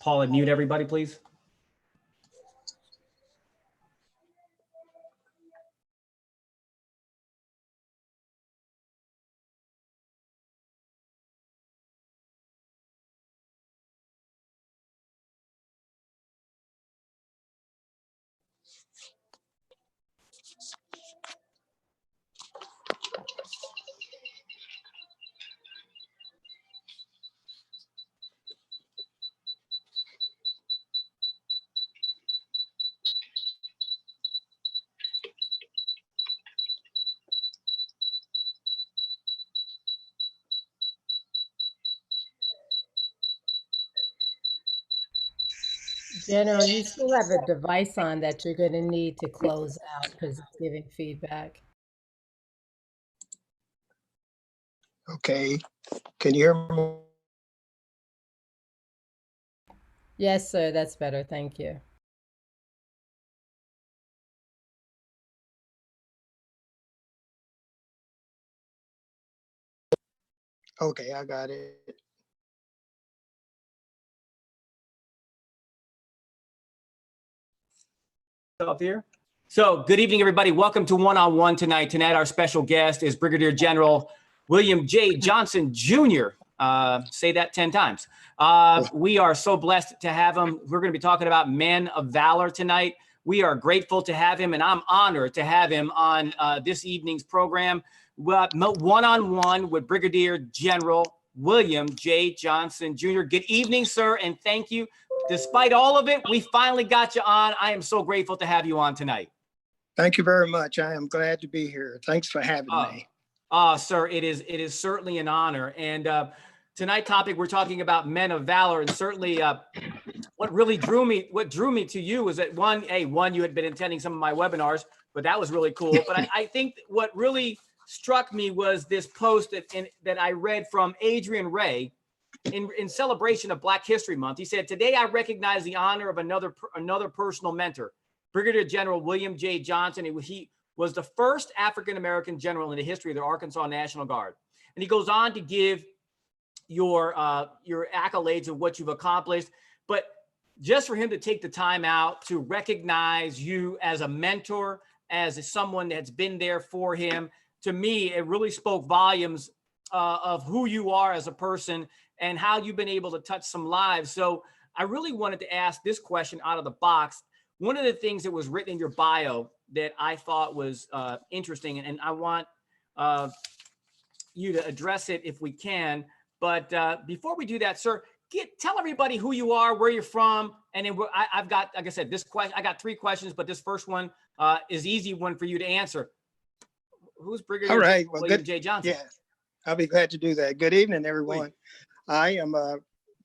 Paula, mute everybody, please. General, you still have a device on that you're going to need to close out because it's giving feedback. Okay, can you hear me? Yes, sir, that's better. Thank you. Okay, I got it. Up here. So good evening, everybody. Welcome to One-on-One tonight. Tonight, our special guest is Brigadier General William J. Johnson, Jr. Say that 10 times. We are so blessed to have him. We're going to be talking about men of valor tonight. We are grateful to have him, and I'm honored to have him on this evening's program. One-on-One with Brigadier General William J. Johnson, Jr. Good evening, sir, and thank you. Despite all of it, we finally got you on. I am so grateful to have you on tonight. Thank you very much. I am glad to be here. Thanks for having me. Sir, it is certainly an honor. And tonight's topic, we're talking about men of valor, and certainly what drew me to you was that one, you had been attending some of my webinars, but that was really cool. But I think what really struck me was this post that I read from Adrian Ray in celebration of Black History Month. He said, "Today I recognize the honor of another personal mentor, Brigadier General William J. Johnson. He was the first African-American general in the history of the Arkansas National Guard." And he goes on to give your accolades of what you've accomplished. But just for him to take the time out to recognize you as a mentor, as someone that's been there for him, to me, it really spoke volumes of who you are as a person and how you've been able to touch some lives. So I really wanted to ask this question out of the box. One of the things that was written in your bio that I thought was interesting, and I want you to address it if we can. But before we do that, sir, tell everybody who you are, where you're from, and then I've got, like I said, this question. I got 3 questions, but this first one is easy one for you to answer. Who's Brigadier William J. Johnson? Yeah, I'll be glad to do that. Good evening, everyone. I am a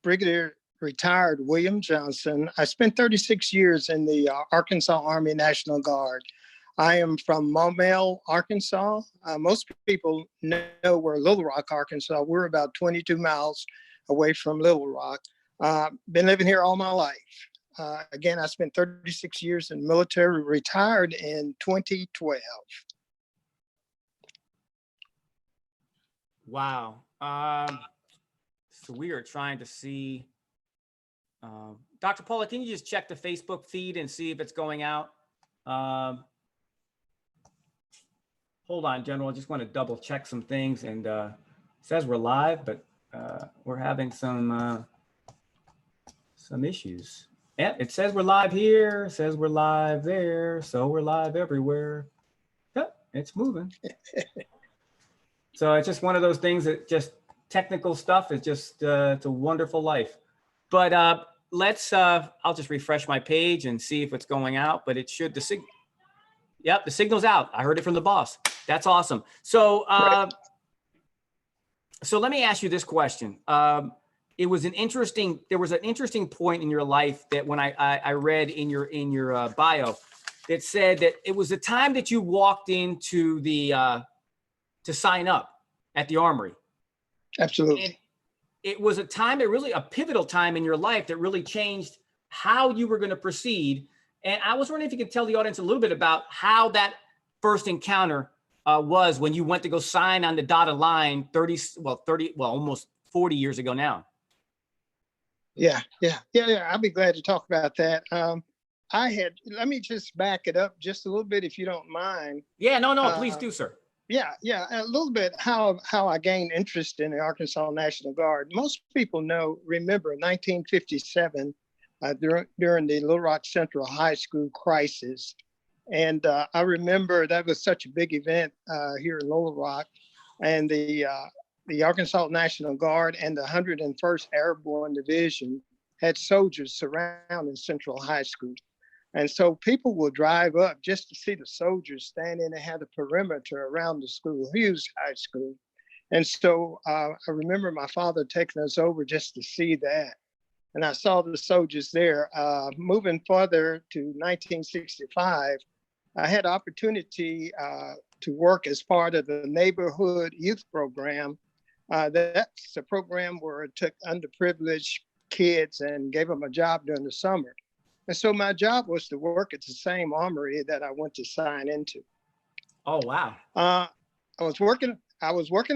Brigadier retired William Johnson. I spent 36 years in the Arkansas Army National Guard. I am from Maumelle, Arkansas. Most people know where Little Rock, Arkansas. We're about 22 miles away from Little Rock. Been living here all my life. Again, I spent 36 years in the military, retired in 2012. Wow. So we are trying to see. Dr. Paula, can you just check the Facebook feed and see if it's going out? Hold on, General. I just want to double check some things. And it says we're live, but we're having some issues. Yeah, it says we're live here. It says we're live there. So we're live everywhere. Yep, it's moving. So it's just one of those things that just technical stuff is just, it's a wonderful life. But I'll just refresh my page and see if it's going out, but it should, yep, the signal's out. I heard it from the boss. That's awesome. So, so let me ask you this question. There was an interesting point in your life that when I read in your bio, that said that it was the time that you walked into to sign up at the Armory. Absolutely. And it was a time, a pivotal time in your life that really changed how you were going to proceed. And I was wondering if you could tell the audience a little bit about how that first encounter was when you went to go sign on the dotted line almost 40 years ago now. Yeah. I'll be glad to talk about that. Let me just back it up just a little bit, if you don't mind. Yeah, no, please do, sir. Yeah, a little bit how I gained interest in the Arkansas National Guard. Most people remember 1957 during the Little Rock Central High School crisis. And I remember that was such a big event here in Little Rock. And the Arkansas National Guard and the 101st Airborne Division had soldiers surrounding Central High School. And so people will drive up just to see the soldiers standing. They had a perimeter around the school, huge high school. And so I remember my father taking us over just to see that. And I saw the soldiers there. Moving further to 1965, I had opportunity to work as part of the neighborhood youth program. That's a program where it took underprivileged kids and gave them a job during the summer. And so my job was to work at the same armory that I went to sign into. Oh, wow. I was working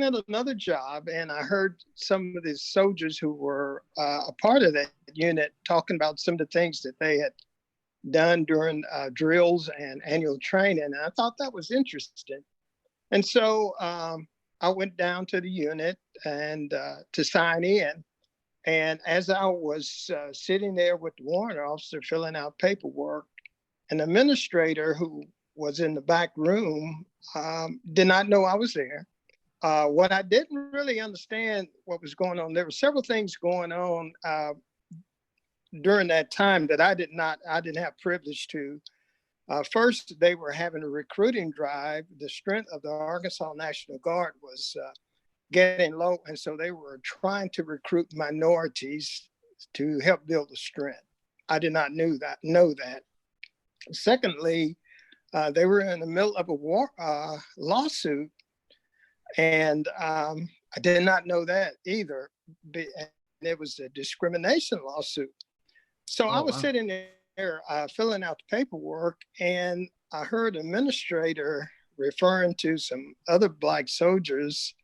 at another job, and I heard some of the soldiers who were a part of that unit talking about some of the things that they had done during drills and annual training. And I thought that was interesting. And so I went down to the unit and to sign in. And as I was sitting there with the warrant officer filling out paperwork, an administrator who was in the back room did not know I was there. What I didn't really understand what was going on, there were several things going on during that time that I didn't have privilege to. First, they were having a recruiting drive. The strength of the Arkansas National Guard was getting low, and so they were trying to recruit minorities to help build the strength. I did not know that. Secondly, they were in the middle of a lawsuit, and I did not know that either. And it was a discrimination lawsuit. So I was sitting there filling out the paperwork, and I heard an administrator referring to some other Black soldiers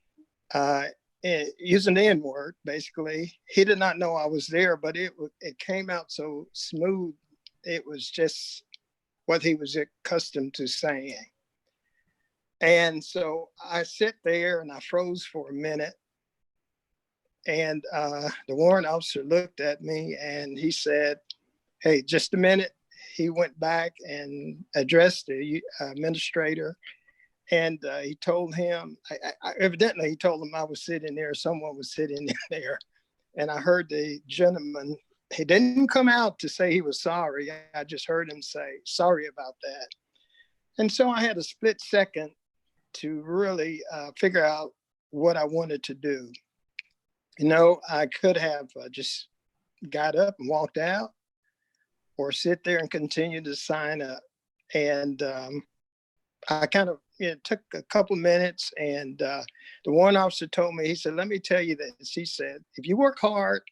using the N-word, basically. He did not know I was there, but it came out so smooth. It was just what he was accustomed to saying. And so I sit there and I froze for a minute. And the warrant officer looked at me and he said, "Hey, just a minute." He went back and addressed the administrator. And he told him, evidently he told him I was sitting there, someone was sitting there. And I heard the gentleman, he didn't come out to say he was sorry. I just heard him say, "Sorry about that." And so I had a split second to really figure out what I wanted to do. You know, I could have just got up and walked out, or sit there and continue to sign up. And I kind of, it took a couple minutes, and the warrant officer told me, he said, "Let me tell you this." He said, "If you work hard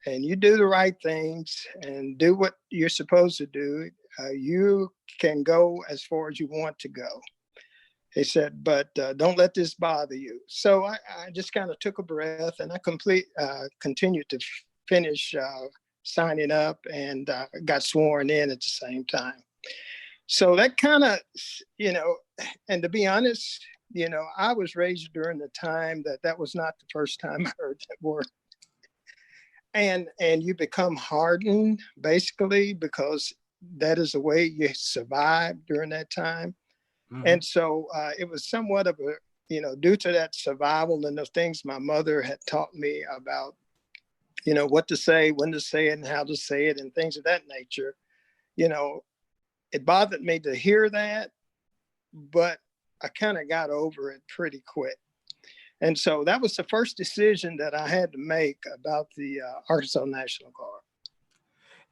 and you do the right things and do what you're supposed to do, you can go as far as you want to go." He said, "But don't let this bother you." So I just kind of took a breath, and I continued to finish signing up, and got sworn in at the same time. So that kind of, you know, and to be honest, you know, I was raised during the time that was not the first time I heard that word. And you become hardened, basically, because that is the way you survive during that time. Mm-hmm. And so it was somewhat of a, you know, due to that survival and the things my mother had taught me about, you know, what to say, when to say it, and how to say it, and things of that nature. You know, it bothered me to hear that, but I kind of got over it pretty quick. And so that was the first decision that I had to make about the Arkansas National Guard.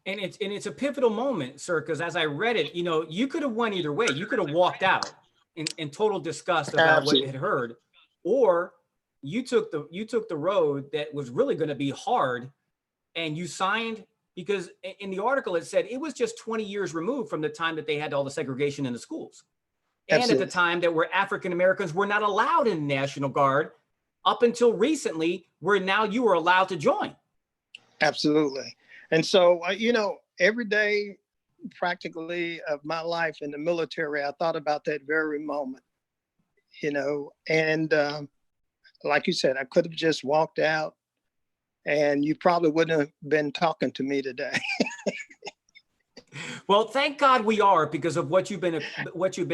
And it's a pivotal moment, sir, because as I read it, you know, you could have went either way. You could have walked out in total disgust about Absolutely. What you had heard, or you took the road that was really going to be hard, and you signed, because in the article it said it was just 20 years removed from the time that they had all the segregation in the schools. Absolutely. And at the time that where African Americans were not allowed in the National Guard, up until recently, where now you were allowed to join. Absolutely. And so, every day practically of my life in the military, I thought about that very moment, and like you said, I could have just walked out and you probably wouldn't have been talking to me today. Well, thank God we are, because of what you've been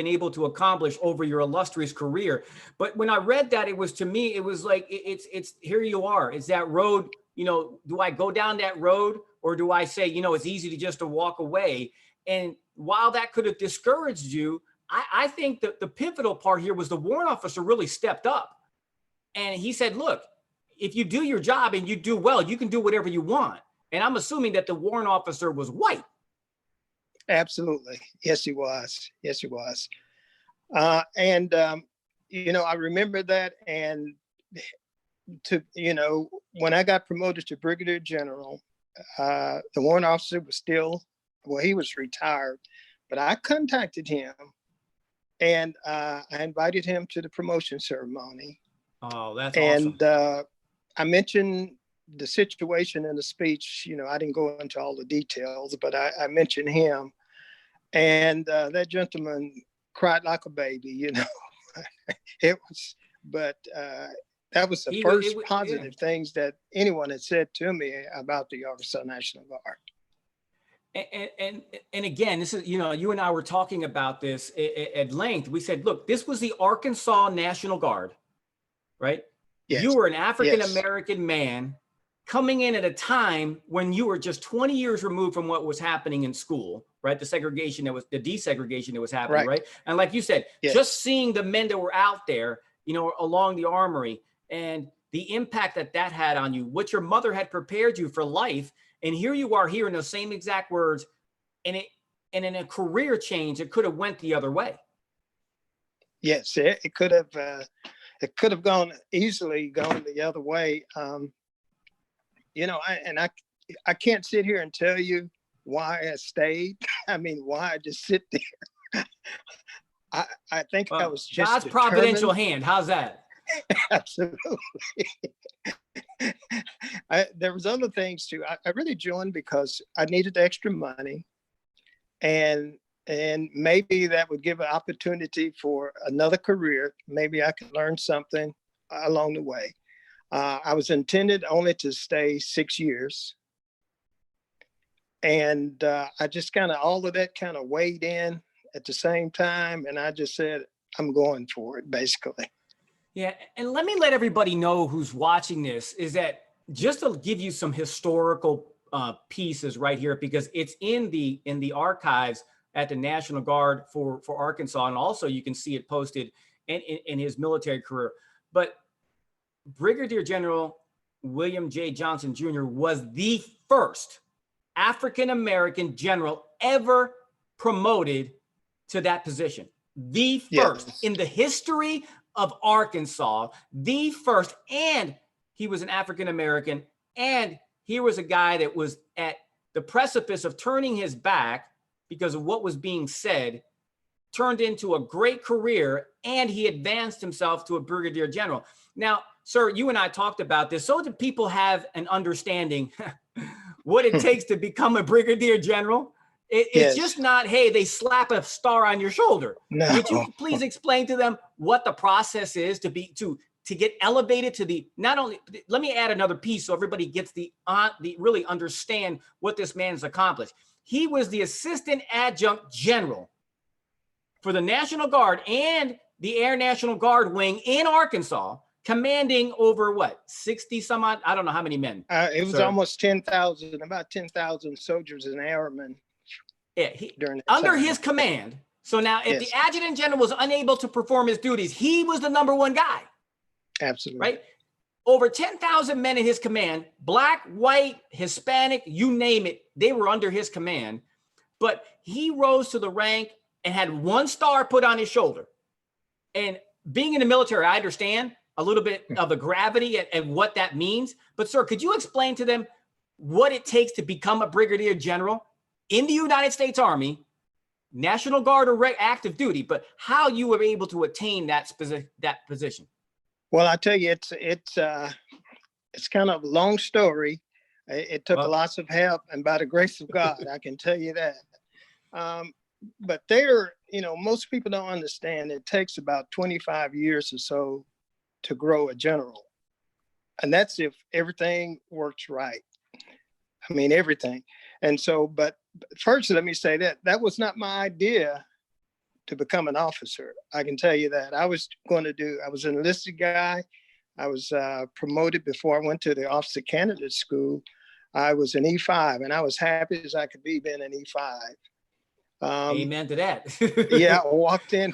able to accomplish over your illustrious career. But when I read that, it was, to me, it was like, it's here you are. It's that road, do I go down that road, or do I say, it's easy to just to walk away? And while that could have discouraged you, I think that the pivotal part here was the warrant officer really stepped up. And he said, look, if you do your job and you do well, you can do whatever you want. And I'm assuming that the warrant officer was white. Absolutely. Yes, he was. Yes, he was. And I remember that. And when I got promoted to Brigadier General, the warrant officer was he was retired, but I contacted him and I invited him to the promotion ceremony. Oh, that's awesome. And I mentioned the situation in the speech. I didn't go into all the details, but I mentioned him. And that gentleman cried like a baby, It was, but that was the first positive things that anyone had said to me about the Arkansas National Guard. And again, this is, you and I were talking about this at length. We said, look, this was the Arkansas National Guard, right? Yes. You were an African-American man coming in at a time when you were just 20 years removed from what was happening in school, right? The desegregation that was happening, right? And like you said, just seeing the men that were out there, along the armory, and the impact that had on you, what your mother had prepared you for life. And here you are hearing those same exact words, and in a career change, it could have went the other way. Yes, it could have gone the other way. I can't sit here and tell you why I stayed. I mean, why I just sit there. I think I was just God's determined. Providential hand. How's that? Absolutely. There was other things too. I really joined because I needed extra money, and maybe that would give an opportunity for another career. Maybe I could learn something along the way. I was intended only to stay 6 years. And I just all of that kind of weighed in at the same time. And I just said, I'm going for it, basically. Yeah. And let everybody know who's watching this is that, just to give you some historical pieces right here, because it's in the archives at the National Guard for Arkansas. And also you can see it posted in his military career. But Brigadier General William J. Johnson Jr. was the first African-American general ever promoted to that position. The first in the history of Arkansas, the first. And he was an African-American, and he was a guy that was at the precipice of turning his back because of what was being said, turned into a great career, and he advanced himself to a brigadier general. Now, sir, you and I talked about this. So do people have an understanding what it takes to become a brigadier general? It's just not, hey, they slap a star on your shoulder. No. Would you please explain to them what the process is to get elevated to the, not only, let me add another piece so everybody gets the really understand what this man's accomplished. He was the assistant adjunct general for the National Guard and the Air National Guard wing in Arkansas, commanding over 60 some odd, I don't know how many men. It was almost 10,000, about 10,000 soldiers and airmen. Yeah, under his command. So now if the adjutant general was unable to perform his duties, he was the number one guy. Absolutely. Right? Over 10,000 men in his command, black, white, Hispanic, you name it, they were under his command. But he rose to the rank and had one star put on his shoulder. And being in the military, I understand a little bit of the gravity and what that means. But sir, could you explain to them what it takes to become a brigadier general in the United States Army, National Guard or active duty, but how you were able to attain that position? Well, I tell you, it's kind of a long story, It took Well, lots of help, and by the grace of God, I can tell you that. But there, most people don't understand it takes about 25 years or so to grow a general. And that's if everything works right. I mean, everything. And so, but first, let me say that was not my idea to become an officer. I can tell you that. I was an enlisted guy. I was promoted before I went to the officer candidate school. I was an E5, and I was happy as I could be being an E5. amen to that. Yeah, I walked in,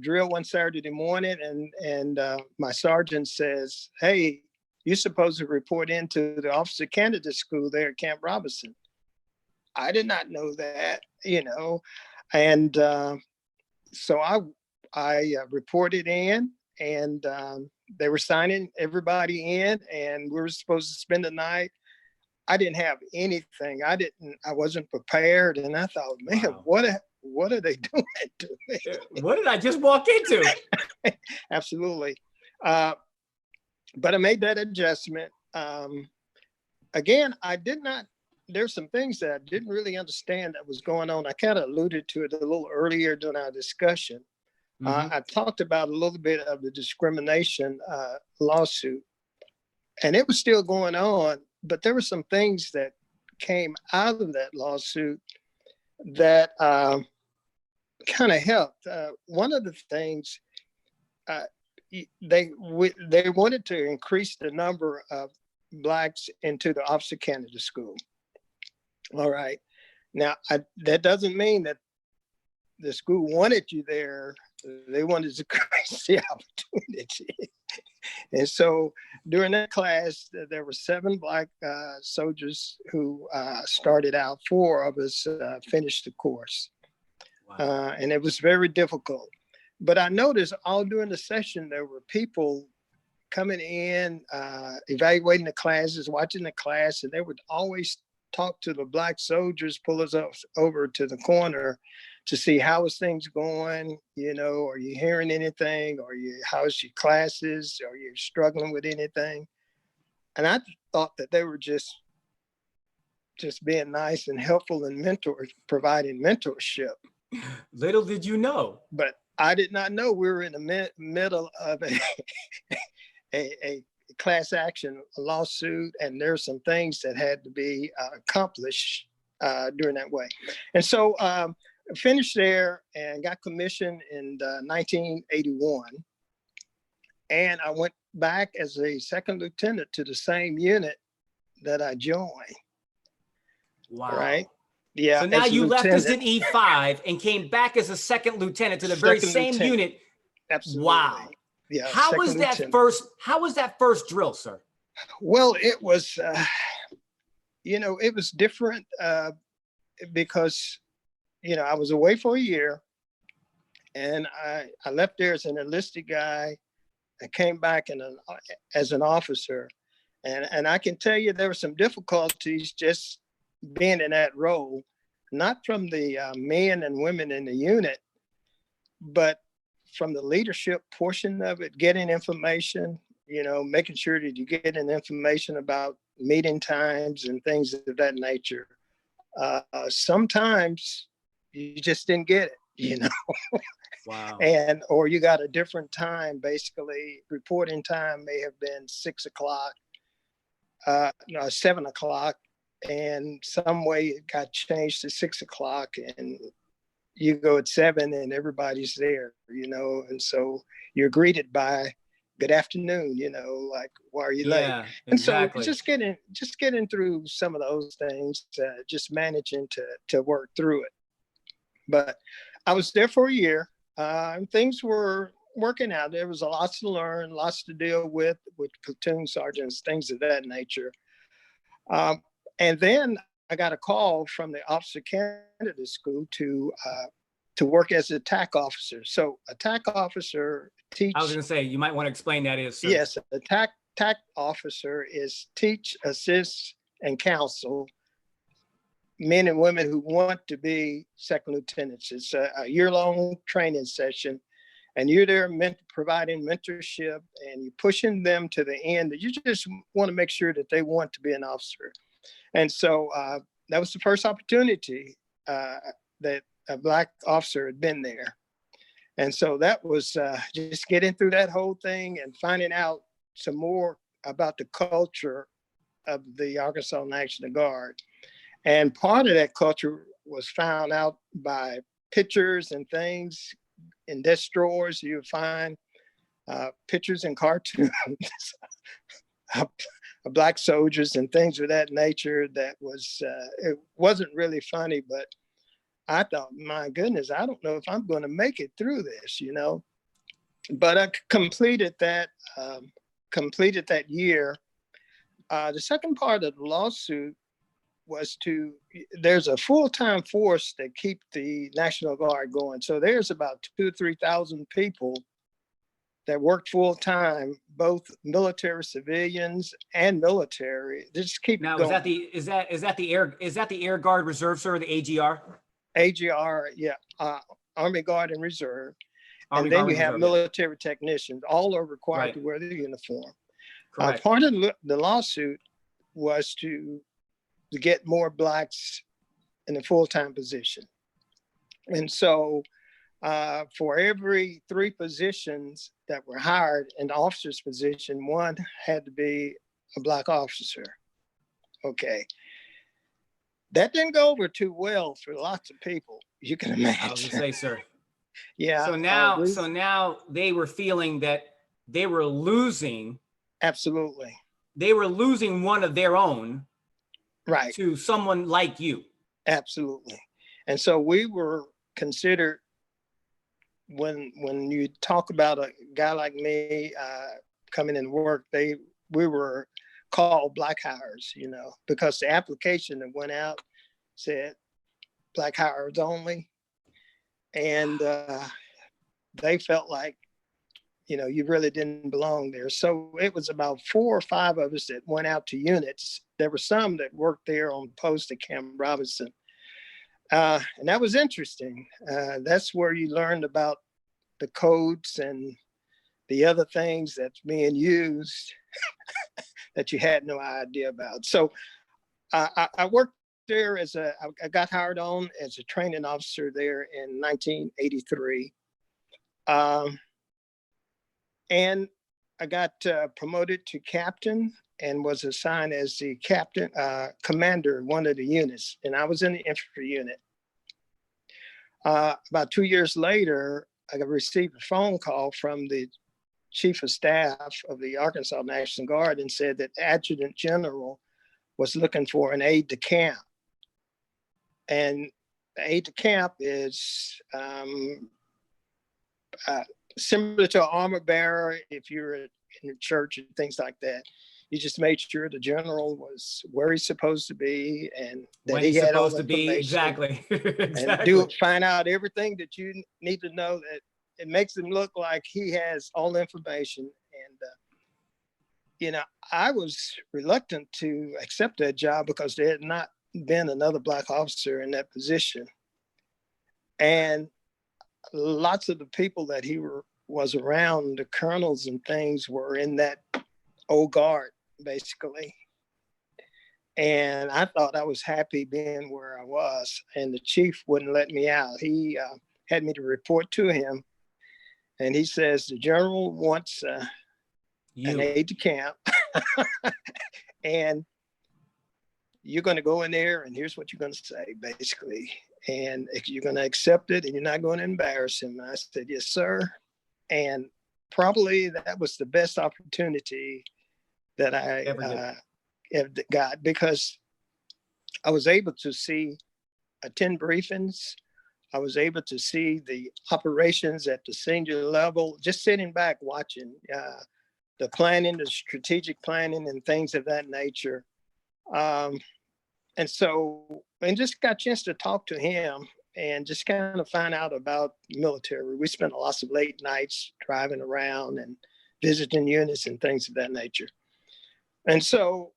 drill one Saturday morning, and my sergeant says, "Hey, you're supposed to report into the officer candidate school there at Camp Robinson." I did not know that, and so I reported in, and they were signing everybody in, and we were supposed to spend the night. I didn't have anything. I wasn't prepared, and I thought, man, Wow. what are they doing to me? What did I just walk into? Absolutely. But I made that adjustment. Again, there's some things that I didn't really understand that was going on. I kind of alluded to it a little earlier during our discussion. I talked about a little bit of the discrimination lawsuit, and it was still going on, but there were some things that came out of that lawsuit that kind of helped. One of the things, they wanted to increase the number of Blacks into the officer candidate school. All right. Now, that doesn't mean that the school wanted you there. They wanted to increase the opportunity. And so during that class, there were 7 Black soldiers who started out. 4 of us finished the course. Wow. And it was very difficult. But I noticed all during the session, there were people coming in, evaluating the classes, watching the class, and they would always talk to the Black soldiers, pull us over to the corner to see how is things going, are you hearing anything, how's your classes, are you struggling with anything? And I thought that they were just being nice and helpful and providing mentorship. Little did you know. But I did not know we were in the middle of a class action lawsuit, and there's some things that had to be accomplished during that way. And so finished there and got commissioned in 1981. And I went back as a second lieutenant to the same unit that I joined. Wow. Right? Yeah. So now you left as an E5 and came back as a second lieutenant to the very same unit. Absolutely. Wow. Yeah. How was that first drill, sir? Well, it was, it was different because, I was away for a year, and I left there as an enlisted guy. I came back as an officer, and I can tell you there were some difficulties just being in that role, not from the men and women in the unit, but from the leadership portion of it, getting information, making sure that you get information about meeting times and things of that nature. Sometimes you just didn't get it, Wow. or you got a different time. Basically, reporting time may have been 6 o'clock, 7 o'clock, and some way it got changed to 6 o'clock, and you go at 7 and everybody's there, and so you're greeted by good afternoon, like, why are you late? Yeah, And exactly. so just getting through some of those things, just managing to work through it. But I was there for a year, and things were working out. There was lots to learn, lots to deal with platoon sergeants, things of that nature. And then I got a call from the officer candidate school to work as a TAC officer. So a TAC officer I was going to say, you might want to explain that is, sir. Yes, a TAC officer is teach, assist, and counsel men and women who want to be second lieutenants. It's a year-long training session. and you're there providing mentorship, and you're pushing them to the end. That you just want to make sure that they want to be an officer. And so that was the first opportunity that a Black officer had been there. And so that was just getting through that whole thing and finding out some more about the culture of the Arkansas National Guard. And part of that culture was found out by pictures and things in desk drawers. You would find pictures and cartoons of Black soldiers and things of that nature. That was, it wasn't really funny, but I thought, my goodness, I don't know if I'm going to make it through this, you know. But I completed that year. The second part of the lawsuit was there's a full-time force that keep the National Guard going. So there's about 2,000 to 3,000 people that work full-time, both military, civilians, and military. They just keep Now, going. is that the Air Guard Reserve, sir, the AGR? AGR, yeah, Army Guard and Reserve. Army and then Guard you have Reserve, yeah. military technicians. All are required Right. to wear the uniform. Correct. Part of the lawsuit was to get more Blacks in a full-time position. And so for every 3 positions that were hired in the officer's position, 1 had to be a Black officer. Okay. That didn't go over too well for lots of people, you can imagine. I was gonna say, sir. Yeah. So now they were feeling that they were losing. Absolutely. They were losing one of their own, right, to someone like you. Absolutely. And so we were considered, when you talk about a guy like me coming in work, we were called Black hires, you know, because the application that went out said Black hires only. And they felt like, you know, you really didn't belong there. So it was about 4 or 5 of us that went out to units. There were some that worked there on post at Camp Robinson. And that was interesting. That's where you learned about the codes and the other things that's being used that you had no idea about. So I worked there I got hired on as a training officer there in 1983. And I got promoted to captain and was assigned as the captain, commander of one of the units. And I was in the infantry unit. About 2 years later, I received a phone call from the chief of staff of the Arkansas National Guard and said that Adjutant General was looking for an aide de camp. And the aide de camp is similar to an armor bearer. If you're in the church and things like that, you just made sure the general was where he's supposed to be and that he had all the information. Exactly. Exactly. And find out everything that you need to know, that it makes him look like he has all the information. And you know, I was reluctant to accept that job because there had not been another Black officer in that position. And lots of the people that he was around, the colonels and things, were in that old guard, basically. And I thought I was happy being where I was, and the chief wouldn't let me out. He had me to report to him, and he says, the general wants an aide de camp, and you're going to go in there, and here's what you're going to say, basically. And if you're going to accept it, and you're not going to embarrass him. And I said, yes, sir. And probably that was the best opportunity that I ever got, because I was able to attend briefings. I was able to see the operations at the senior level, just sitting back watching the planning, the strategic planning and things of that nature. And just got a chance to talk to him and just kind of find out about military. We spent lots of late nights driving around and visiting units and things of that nature. And so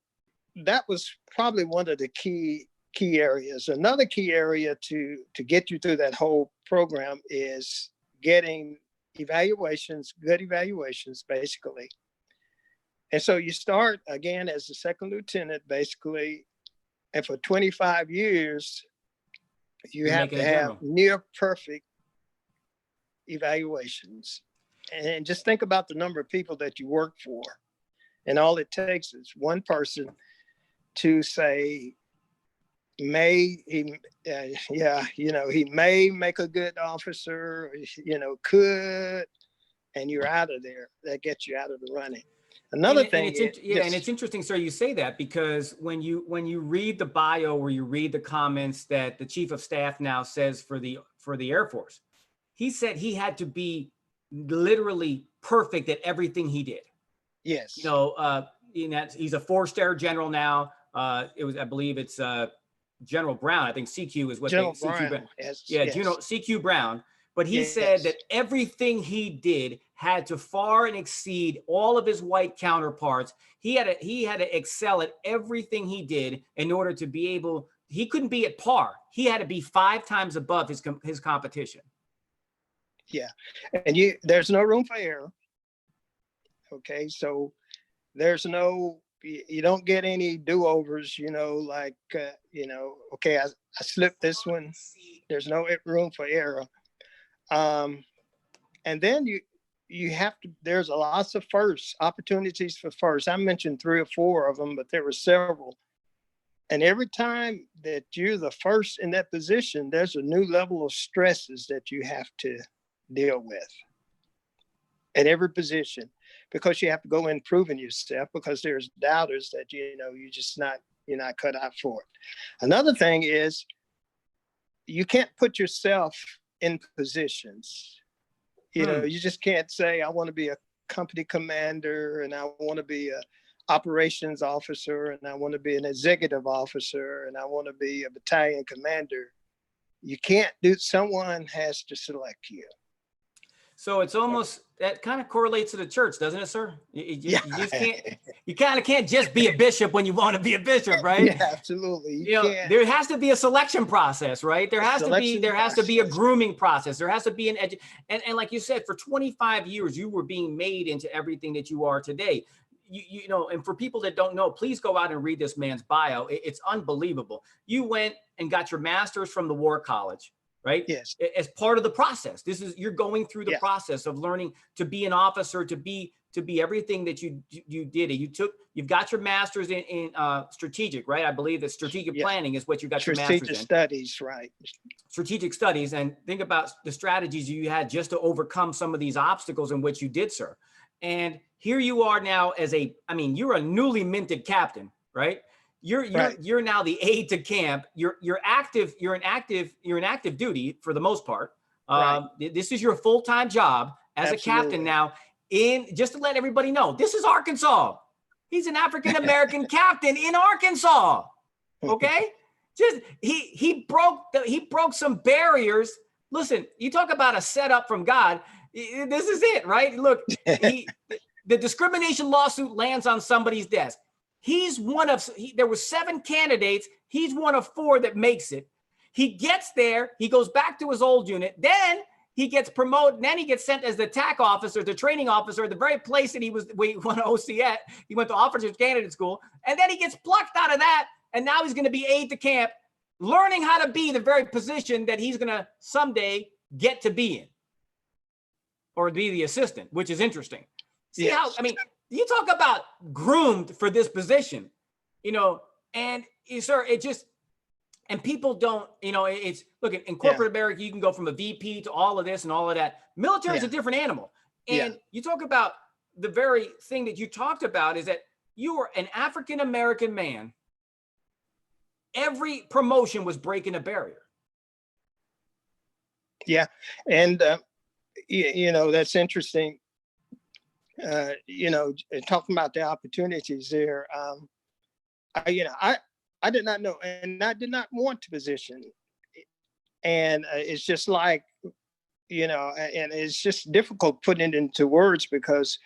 that was probably one of the key areas. Another key area to get you through that whole program is getting evaluations, good evaluations, basically. And so you start again as a second lieutenant, basically, and for 25 years, you You're have making to a have general. near perfect evaluations. And just think about the number of people that you work for. And all it takes is one person to say, he may make a good officer, could, and you're out of there. That gets you out of the running. Another thing is, and it's interesting, sir, you say that, because when you read the bio or you read the comments that the chief of staff now says for the Air Force, he said he had to be literally perfect at everything he did. yes, He's a 4-star general now. I believe it's General Brown. I think CQ is what General they CQ. Brown. Yes, General CQ Brown. But he said that everything he did had to far and exceed all of his white counterparts. He had to excel at everything he did in order to be able. He couldn't be at par. He had to be 5 times above his competition. Yeah, and there's no room for error. Okay, so there's no, you don't get any do-overs. Okay, I slipped this one. There's no room for error. And then you have to, there's lots of firsts, opportunities for firsts. I mentioned 3 or 4 of them, but there were several. And every time that you're the first in that position, there's a new level of stresses that you have to deal with at every position, because you have to go in proving yourself, because there's doubters that, you're not cut out for it. Another thing is, you can't put yourself in positions. You just can't say, I want to be a company commander, and I want to be a operations officer, and I want to be an executive officer, and I want to be a battalion commander. You can't someone has to select you. So it's almost, that kind of correlates to the church, doesn't it, sir? You just can't, you kind of can't just be a bishop when you want to be a bishop, right? Yeah, absolutely. There has to be a selection process, right? There has to be a grooming process. There has to be and like you said, for 25 years, you were being made into everything that you are today. And for people that don't know, please go out and read this man's bio. It's unbelievable. You went and got your master's from the War College, right? Yes. As part of the process. You're going through the process of learning to be an officer, to be everything that you did. You've got your master's in strategic, right? I believe that strategic planning is what you got your master's in. Strategic studies, right? Strategic studies, and think about the strategies you had just to overcome some of these obstacles in which you did, sir. And here you are now you're a newly minted captain, right? You're now the aide to camp. You're in active duty for the most part. This is your full-time job as a captain now. Just to let everybody know, this is Arkansas. He's an African-American captain in Arkansas. Okay? He broke some barriers. Listen, you talk about a setup from God. This is it, right? Look, the discrimination lawsuit lands on somebody's desk. There were 7 candidates. He's one of 4 that makes it. He gets there. He goes back to his old unit. Then he gets promoted. Then he gets sent as the TAC officer, the training officer, the very place that he went to OC at. He went to Officers Candidate School. And then he gets plucked out of that. And now he's going to be aide to camp, learning how to be the very position that he's going to someday get to be in, or be the assistant, which is interesting. See how, you talk about groomed for this position, and sir, and people don't, it's, look, in corporate America, you can go from a VP to all of this and all of that. Military is a different animal. And you talk about the very thing that you talked about is that you were an African-American man. Every promotion was breaking a barrier. Yeah. And, that's interesting. Talking about the opportunities there, I did not know, and I did not want the position. And it's just like, and it's just difficult putting it into words, because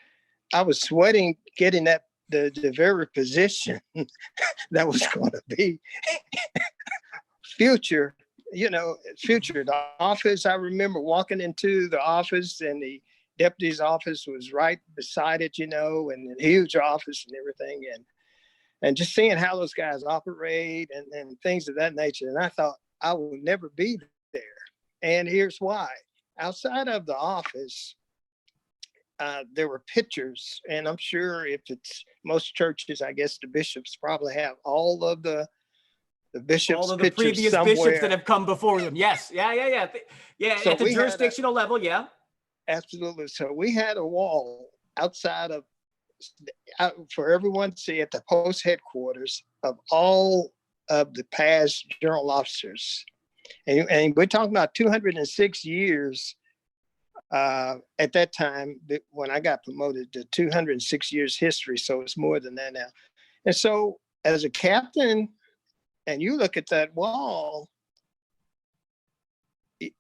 I was sweating getting the very position that was going to be future, the office. I remember walking into the office, and deputy's office was right beside it, and a huge office and everything. And just seeing how those guys operate and things of that nature. And I thought I will never be there. And here's why. Outside of the office, there were pictures, and I'm sure if it's most churches, I guess the bishops probably have all of the bishops' all of the pictures previous somewhere. bishops that have come before them. Yes. Yeah. So At the jurisdictional level. Yeah. Absolutely. So we had a wall outside of, for everyone to see at the post headquarters of all of the past general officers. And we're talking about 206 years at that time when I got promoted to 206 years history. So it's more than that now. And so as a captain, and you look at that wall,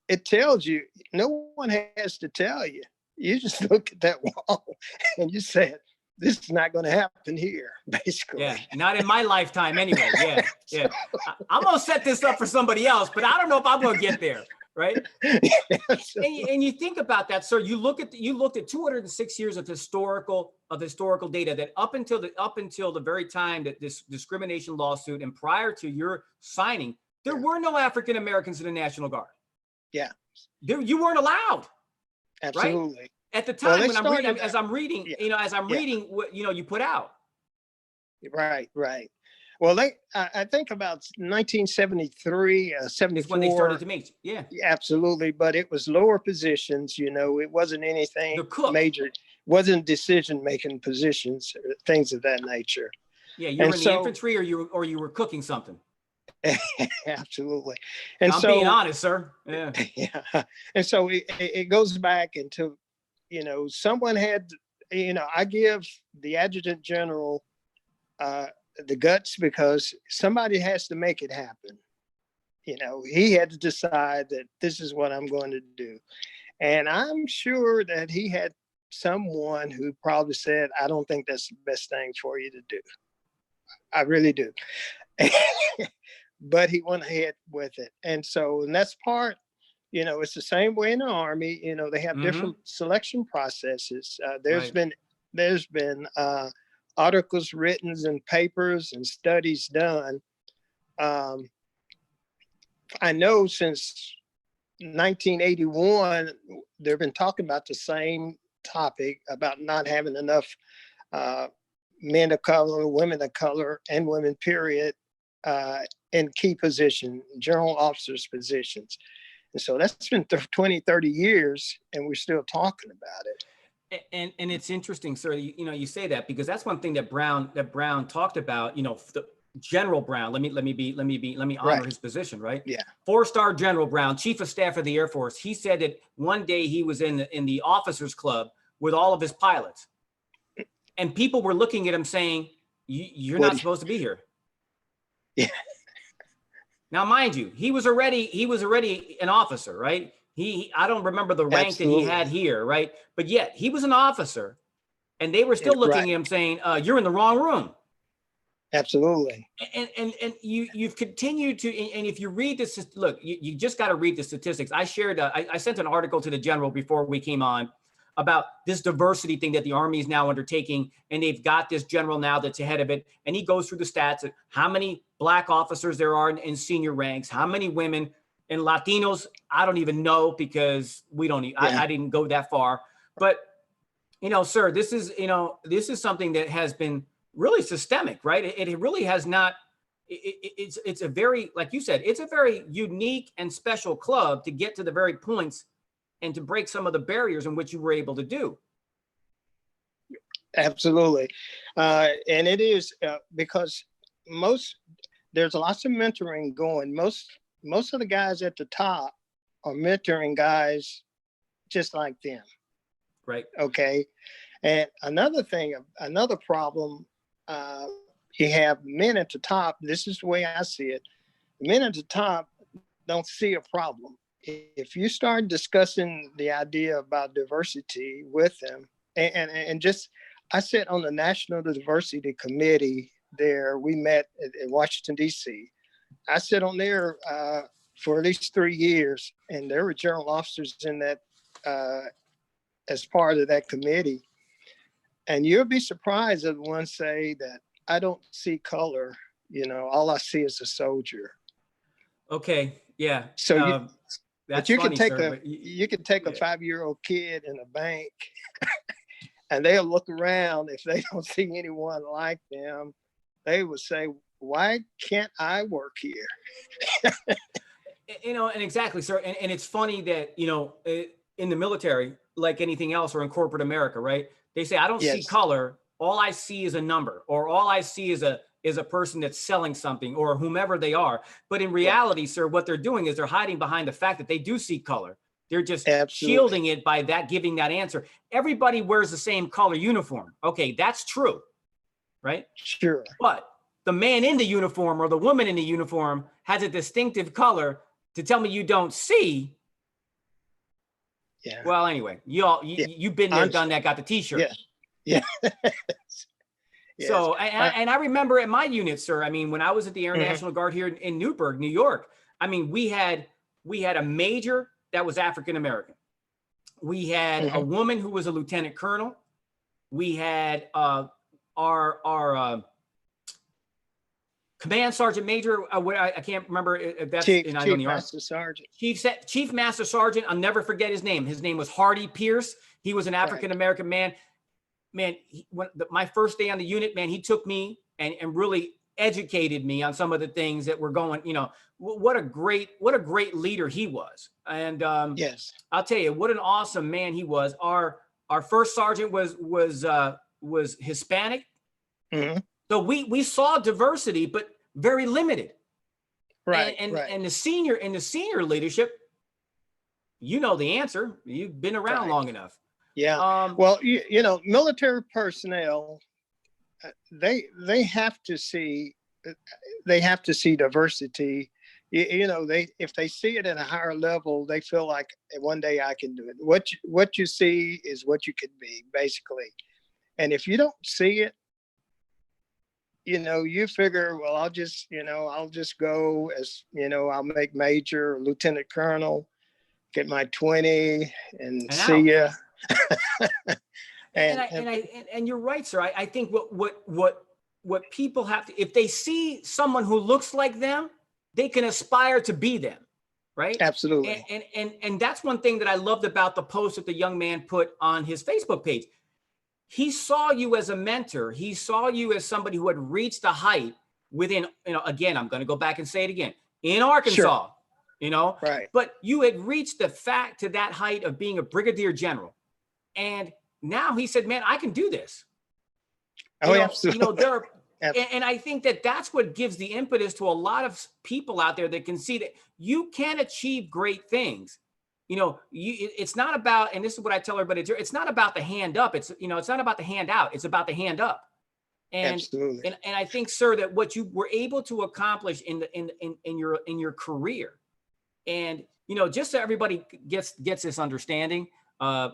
it tells you, no one has to tell you. You just look at that wall and you say, this is not going to happen here, basically. Yeah, not in my lifetime anyway. Yeah. I'm going to set this up for somebody else, but I don't know if I'm going to get there, right? And you think about that, sir. You looked at 206 years of historical data that up until the very time that this discrimination lawsuit and prior to your signing, there were no African Americans in the National Guard. Yeah. You weren't allowed. Absolutely. Right? At the time when as I'm reading what you put out. Right. Well, I think about 1973, 74. Is when they started to meet. Yeah. Absolutely. But it was lower positions, it wasn't anything major, wasn't decision-making positions, things of that nature. Yeah, you were in the infantry or you were cooking something. Absolutely. And I'm being honest, sir. Yeah. Yeah. And so it goes back into, someone had, I give the adjutant general the guts because somebody has to make it happen. He had to decide that this is what I'm going to do. And I'm sure that he had someone who probably said, I don't think that's the best thing for you to do. I really do. But he went ahead with it. And that's part, it's the same way in the Army. They have different selection processes. There's been articles written and papers and studies done. I know since 1981, they've been talking about the same topic about not having enough men of color, women of color, and women, period, in key positions, general officers' positions. And so that's been 20, 30 years, and we're still talking about it. And it's interesting, sir, you say that because that's one thing that Brown talked about, the General Brown, let me honor his position, right? Yeah. 4-star General Brown, Chief of Staff of the Air Force. He said that one day he was in the officers club with all of his pilots, and people were looking at him saying, you're not supposed to be here. Yeah. Now, mind you, he was already an officer, right? I don't remember the rank that he had here, right? But yet he was an officer, and they were still looking at him saying, "You're in the wrong room." Absolutely. And you've continued to, and if you read this, look, you just got to read the statistics. I shared, I sent an article to the general before we came on about this diversity thing that the Army is now undertaking, and they've got this general now that's ahead of it, and he goes through the stats of how many Black officers there are in senior ranks, how many women, and Latinos. I don't even know because we don't. I didn't go that far, but sir, this is something that has been really systemic, right? It really has not. It's a very, like you said, it's a very unique and special club to get to the very points and to break some of the barriers in which you were able to do. Absolutely. And it is because there's lots of mentoring going. Most of the guys at the top are mentoring guys just like them. Right. Okay. And another problem, you have men at the top. This is the way I see it. Men at the top don't see a problem. If you start discussing the idea about diversity with them, and just, I sit on the National Diversity Committee there. We met in Washington, D.C. I sit on there for at least 3 years, and there were general officers in that as part of that committee. And you'll be surprised if one say that I don't see color, all I see is a soldier. Okay. Yeah. So that's but you funny, can take sir. you can take a yeah. 5-year-old kid in a bank and they'll look around. If they don't see anyone like them, they would say, why can't I work here? And exactly, sir. And it's funny that, in the military, like anything else, or in corporate America, right? They say, I don't see Yes. color. All I see is a number, or all I see is a person that's selling something, or whomever they are. But in reality, sir, what they're doing is they're hiding behind the fact that they do see color. They're just Absolutely. shielding it by giving that answer. Everybody wears the same color uniform. Okay, that's true, right? Sure. But the man in the uniform or the woman in the uniform has a distinctive color to tell me you don't see. Yeah. Well, anyway, you've been there, done that, got the t-shirt. Yeah. Yes. So, and I remember at my unit, sir, I mean, when I was at the Air National Guard here in Newburgh, New York, I mean, we had a major that was African-American. We had a woman who was a lieutenant colonel. We had our command sergeant major. I can't remember if that's Chief in Master Sergeant. Chief Master Sergeant. I'll never forget his name. His name was Hardy Pierce. He was an African-American man. Man, my first day on the unit, man, he took me and really educated me on some of the things that were going, what a great leader he was. And Yes, I'll tell you, what an awesome man he was. Our first sergeant was Hispanic. So we saw diversity, but very limited. right. And the senior leadership, the answer. You've been around long enough. Yeah. Well, military personnel, they have to see diversity. If they see it at a higher level, they feel like one day I can do it. What you see is what you could be, basically. And if you don't see it, you figure, well, I'll just go as, I'll make major or lieutenant colonel, get my 20 and see ya. And you're right, sir. I think what people have to, if they see someone who looks like them, they can aspire to be them, right? Absolutely. And that's one thing that I loved about the post that the young man put on his Facebook page. He saw you as a mentor. He saw you as somebody who had reached a height within, again, I'm going to go back and say it again, in Arkansas, right. But you had reached to that height of being a brigadier general. And now he said, man, I can do this. Absolutely. And I think that's what gives the impetus to a lot of people out there that can see that you can achieve great things. It's not about, and this is what I tell everybody, it's not about the hand up. It's not about the hand out. It's about the hand up. And, absolutely. And I think, sir, that what you were able to accomplish in your career, and just so everybody gets this understanding,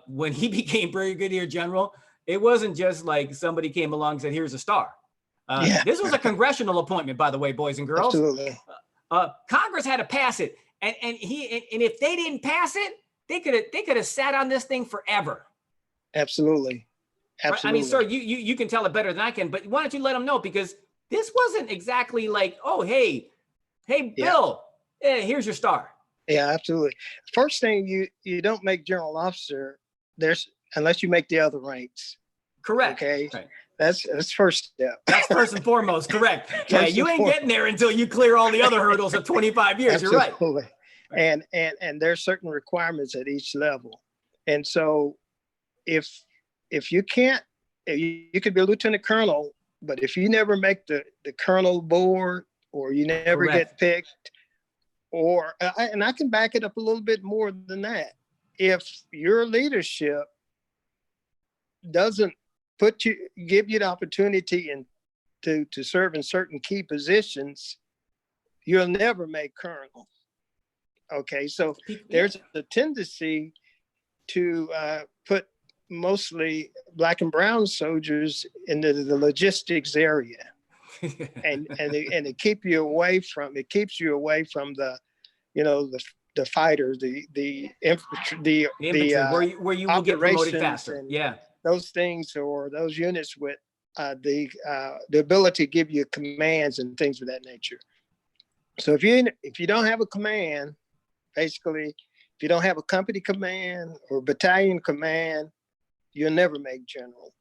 when he became Brigadier General, it wasn't just like somebody came along and said, "Here's a star." This was a congressional appointment, by the way, boys and girls. Absolutely. Congress had to pass it, and if they didn't pass it, they could have sat on this thing forever. Absolutely. Absolutely. I mean, sir, you can tell it better than I can, but why don't you let them know? Because this wasn't exactly like, oh, hey, Bill, here's your star. Yeah, absolutely. First thing, you don't make general officer unless you make the other ranks. Correct. Okay. Right. That's first step. That's first and foremost. Correct. Yeah, you ain't getting there until you clear all the other hurdles of 25 years. Absolutely. You're right. And there's certain requirements at each level. And so if you can't, you could be a lieutenant colonel, but if you never make the colonel board, or you never get picked, and I can back it up a little bit more than that. If your leadership doesn't give you the opportunity to serve in certain key positions, you'll never make colonel. Okay, so there's a tendency to put mostly Black and brown soldiers into the logistics area. and it keeps you away from the the fighters, the infantry, The infantry, where you will get promoted operations faster. and Yeah. those things, or those units with the ability to give you commands and things of that nature. So if you don't have a command, basically, if you don't have a company command or battalion command, you'll never make general.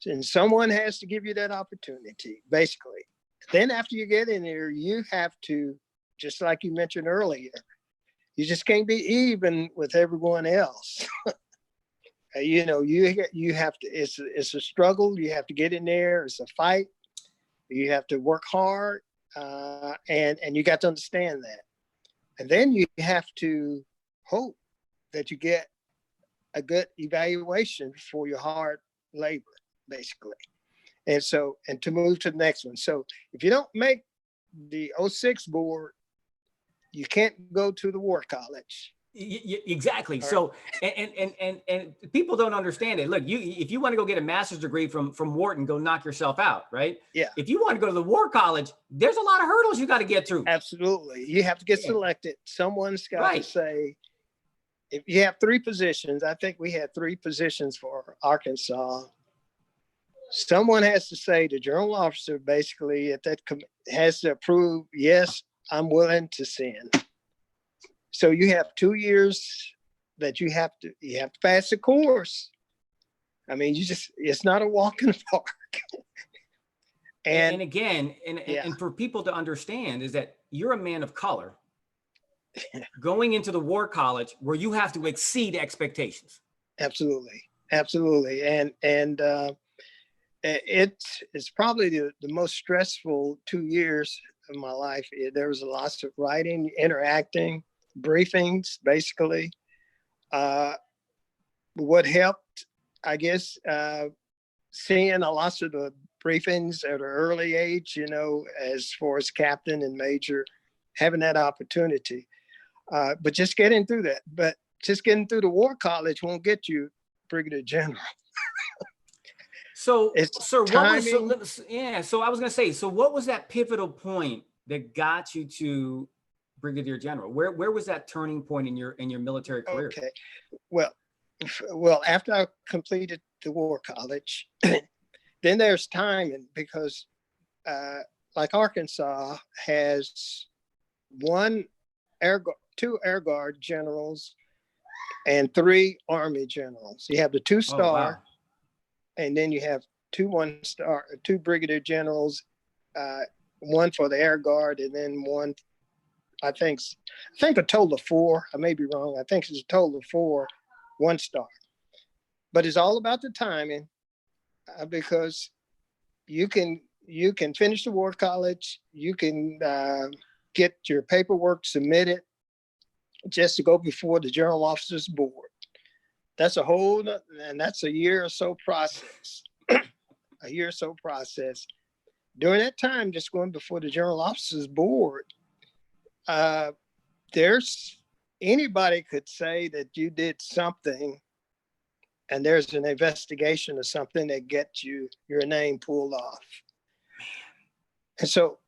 And someone has to give you that opportunity, basically. Then after you get in there, you have to, just like you mentioned earlier, you just can't be even with everyone else. You know, you have to, it's a struggle. You have to get in there. It's a fight. You have to work hard, and you got to understand that. And then you have to hope that you get a good evaluation for your hard labor, basically. And so, and to move to the next one. So if you don't make the 06 board, you can't go to the War College. Exactly. So, and people don't understand it. Look, if you want to go get a master's degree from Wharton, go knock yourself out, right? Yeah. If you want to go to the War College, there's a lot of hurdles you got to get through. Absolutely. You have to get selected. Someone's got to say, if you have 3 positions, I think we had 3 positions for Arkansas. Someone has to say, the general officer, basically, if that has to approve, yes, I'm willing to send. So you have 2 years that you have to pass the course. I mean, it's not a walk in the park. And again, and for people to understand is that you're a man of color going into the War College where you have to exceed expectations. Absolutely. And it's probably the most stressful 2 years of my life. There was lots of writing, interacting, briefings, basically. What helped, I guess, seeing a lot of the briefings at an early age, you know, as far as captain and major, having that opportunity. But just getting through that. But just getting through the War College won't get you Brigadier General. So, sir, timing. So I was going to say, so what was that pivotal point that got you to Brigadier General? Where was that turning point in your military career? Okay, well, after I completed the War College, then there's timing, because like Arkansas has 2 Air Guard generals and 3 Army generals. You have the 2-star. Oh, wow. And then you have 2 1-star, 2 brigadier generals, one for the Air Guard, and then one, I think a total of 4. I may be wrong. I think it's a total of 4 1-star. But it's all about the timing, because you can finish the War College, you can get your paperwork submitted just to go before the General Officers Board. That's and that's a year or so process. A year or so process. During that time, just going before the General Officers Board, anybody could say that you did something, and there's an investigation or something that gets your name pulled off. And so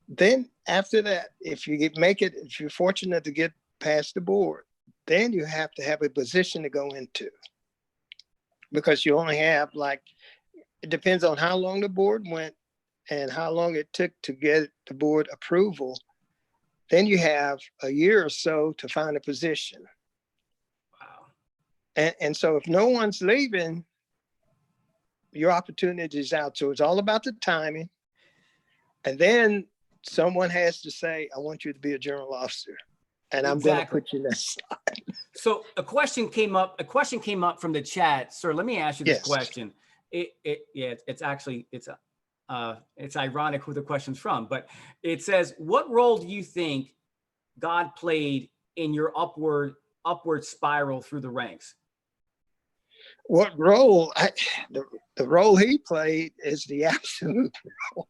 then after that, if you're fortunate to get past the board, then you have to have a position to go into, because you only have, it depends on how long the board went and how long it took to get the board approval. Then you have a year or so to find a position. Wow. And so if no one's leaving, your opportunity is out. So it's all about the timing. And then someone has to say, I want you to be a general officer. And I'm going to put you in that slide. So a question came up from the chat. Sir, let me ask you this question. It's ironic who the question's from, but it says, what role do you think God played in your upward spiral through the ranks? What role? The role he played is the absolute role,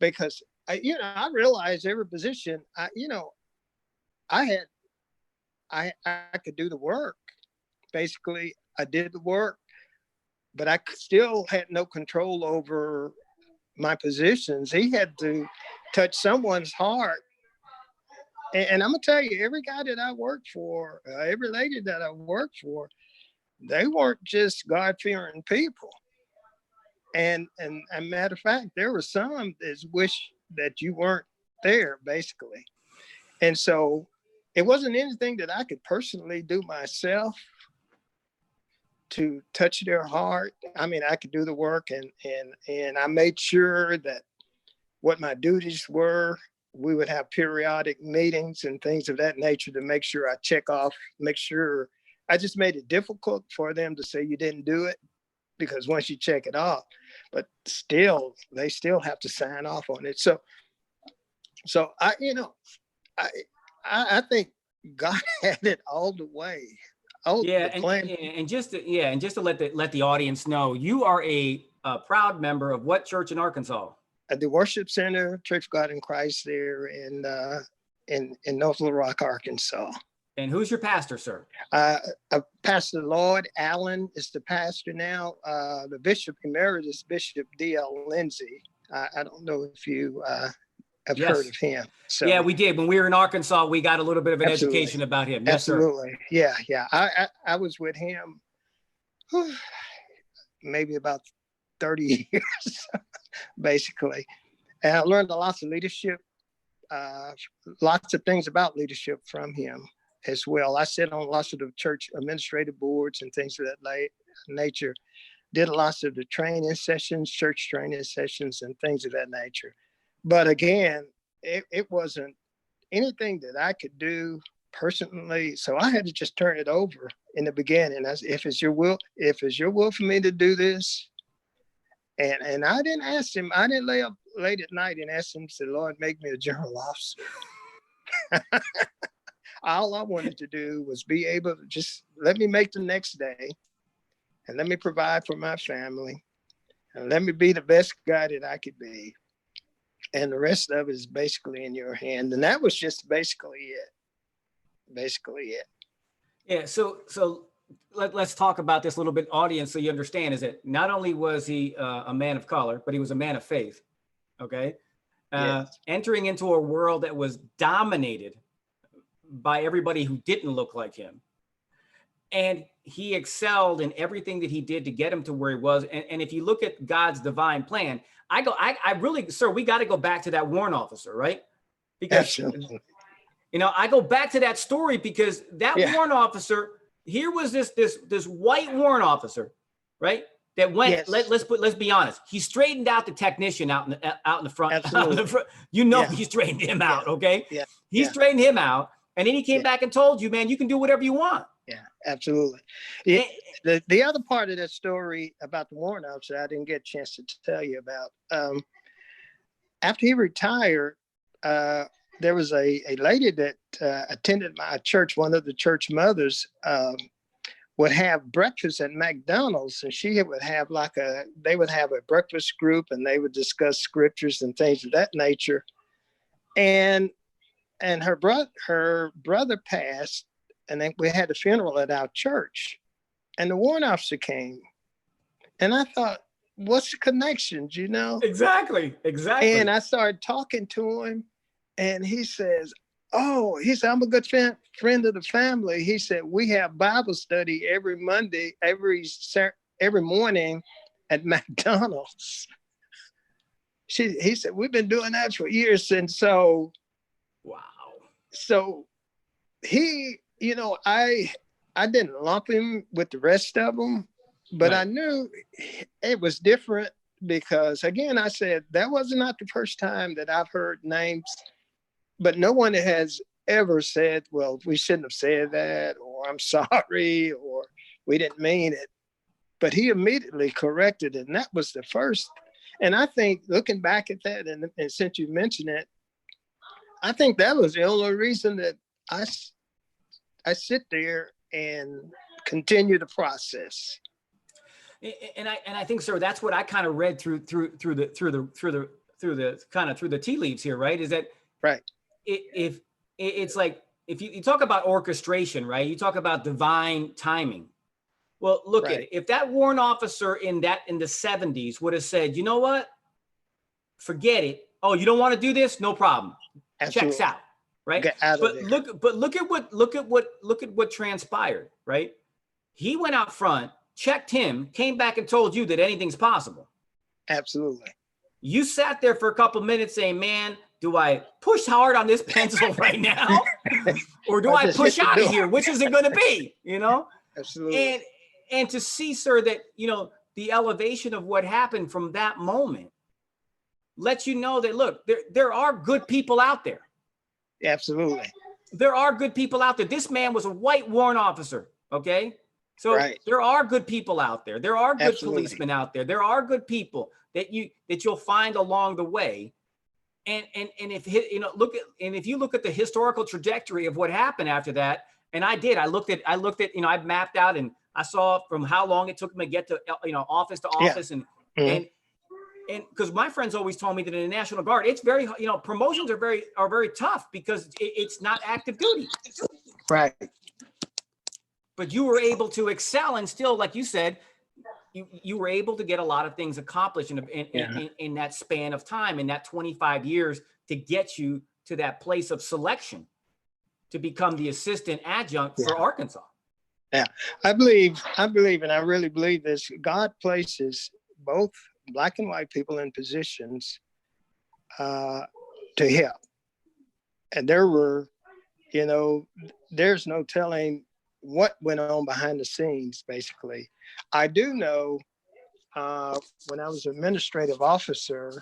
because I realized every position, I could do the work. Basically, I did the work, but I still had no control over my positions. He had to touch someone's heart And I'm gonna tell you, every guy that I worked for, every lady that I worked for, they weren't just God-fearing people. And a matter of fact, there were some that wish that you weren't there, basically. And so it wasn't anything that I could personally do myself to touch their heart. I mean, I could do the work, and I made sure that what my duties were. We would have periodic meetings and things of that nature to make sure I check off, make sure I just made it difficult for them to say you didn't do it, because once you check it off, but still, they still have to sign off on it. So I, I think God had it all the way. Yeah, and just to let the audience know, you are a proud member of what church in Arkansas? At the Worship Center, Church of God in Christ, there in North Little Rock, Arkansas. And who's your pastor, sir? Pastor Lloyd Allen is the pastor now. The Bishop Emeritus, Bishop D.L. Lindsay. I don't know if you have heard of him. So, yeah, we did. When we were in Arkansas, we got a little bit of an education about him. Yes, absolutely. Sir. Yeah. I was with him maybe about 30 years, basically. And I learned lots of leadership, lots of things about leadership from him as well. I sit on lots of the church administrative boards and things of that nature. Did lots of the training sessions, church training sessions, and things of that nature. But again, it wasn't anything that I could do personally. So I had to just turn it over in the beginning. As if it's your will for me to do this. And I didn't ask him, I didn't lay up late at night and ask him, say, Lord, make me a general officer. All I wanted to do was be able to just let me make the next day, and let me provide for my family, and let me be the best guy that I could be. And the rest of it is basically in your hand. And that was just basically it. Yeah. So let's talk about this a little bit, audience, so you understand, is that not only was he a man of color, but he was a man of faith. Okay. Yes. Entering into a world that was dominated by everybody who didn't look like him. And he excelled in everything that he did to get him to where he was. And if you look at God's divine plan, I really, sir, we got to go back to that warrant officer, right? Because, absolutely. I go back to that story because that warrant officer, here was this white warrant officer, right? That went, let's be honest. He straightened out the technician out in the front. He straightened him out. Okay. Yeah. He straightened him out. And then he came back and told you, man, you can do whatever you want. Yeah, absolutely. Yeah, the other part of that story about the warrant officer, I didn't get a chance to tell you about. After he retired, there was a lady that attended my church, one of the church mothers, would have breakfast at McDonald's, and she would have they would have a breakfast group, and they would discuss scriptures and things of that nature. And her brother passed, and then we had a funeral at our church, and the warrant officer came, and I thought, what's the connections, Exactly. And I started talking to him, and he says, I'm a good friend of the family. He said, we have Bible study every Monday, every morning at McDonald's. He said, we've been doing that for years. And so, wow. So he, I didn't lump him with the rest of them, but right. I knew it was different because, again, I said, that was not the first time that I've heard names, but no one has ever said, well, we shouldn't have said that, or I'm sorry, or we didn't mean it. But he immediately corrected it. And that was the first. And I think looking back at that, and since you mentioned it, I think that was the only reason that I sit there and continue the process. And I think, sir, that's what I kind of read through the tea leaves here, right? Is that right? It's like if you talk about orchestration, right? You talk about divine timing. Well, look at it. If that warrant officer in the 70s would have said, you know what? Forget it. Oh, you don't want to do this? No problem. Absolutely. Checks out. right? Get out of But there. look at what transpired, right? He went out front, checked him, came back and told you that anything's possible. Absolutely. You sat there for a couple minutes saying, man, do I push hard on this pencil right now? Or do I just push hit the out of door. here? Which is it going to be, you know? Absolutely. And to see, sir, that, you know, the elevation of what happened from that moment lets you know that, look, there are good people out there. Absolutely. There are good people out there. This man was a white warrant officer, okay? So Right. there are good people out there. There are good Absolutely. policemen out there. There are good people that you'll find along the way. And if if you look at the historical trajectory of what happened after that, and I looked at, you know, I mapped out and I saw from how long it took him to get to, you know, office to office. Mhm. And because my friends always told me that in the National Guard, it's very, you know, promotions are very tough because it's not active duty. Right. But you were able to excel and still, like you said, you were able to get a lot of things accomplished in that span of time, in that 25 years, to get you to that place of selection to become the assistant adjunct for Arkansas. Yeah, I believe, and I really believe this, God places both Black and white people in positions to help. And there were, you know, there's no telling what went on behind the scenes, basically. I do know when I was administrative officer,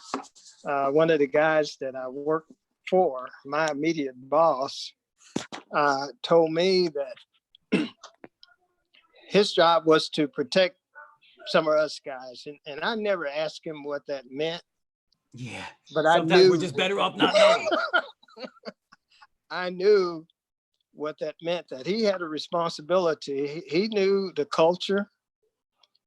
one of the guys that I worked for, my immediate boss, told me that his job was to protect some of us guys. And I never asked him what that meant. Yeah. But I Sometimes knew we're just better off not knowing. I knew what that meant, that he had a responsibility. He knew the culture.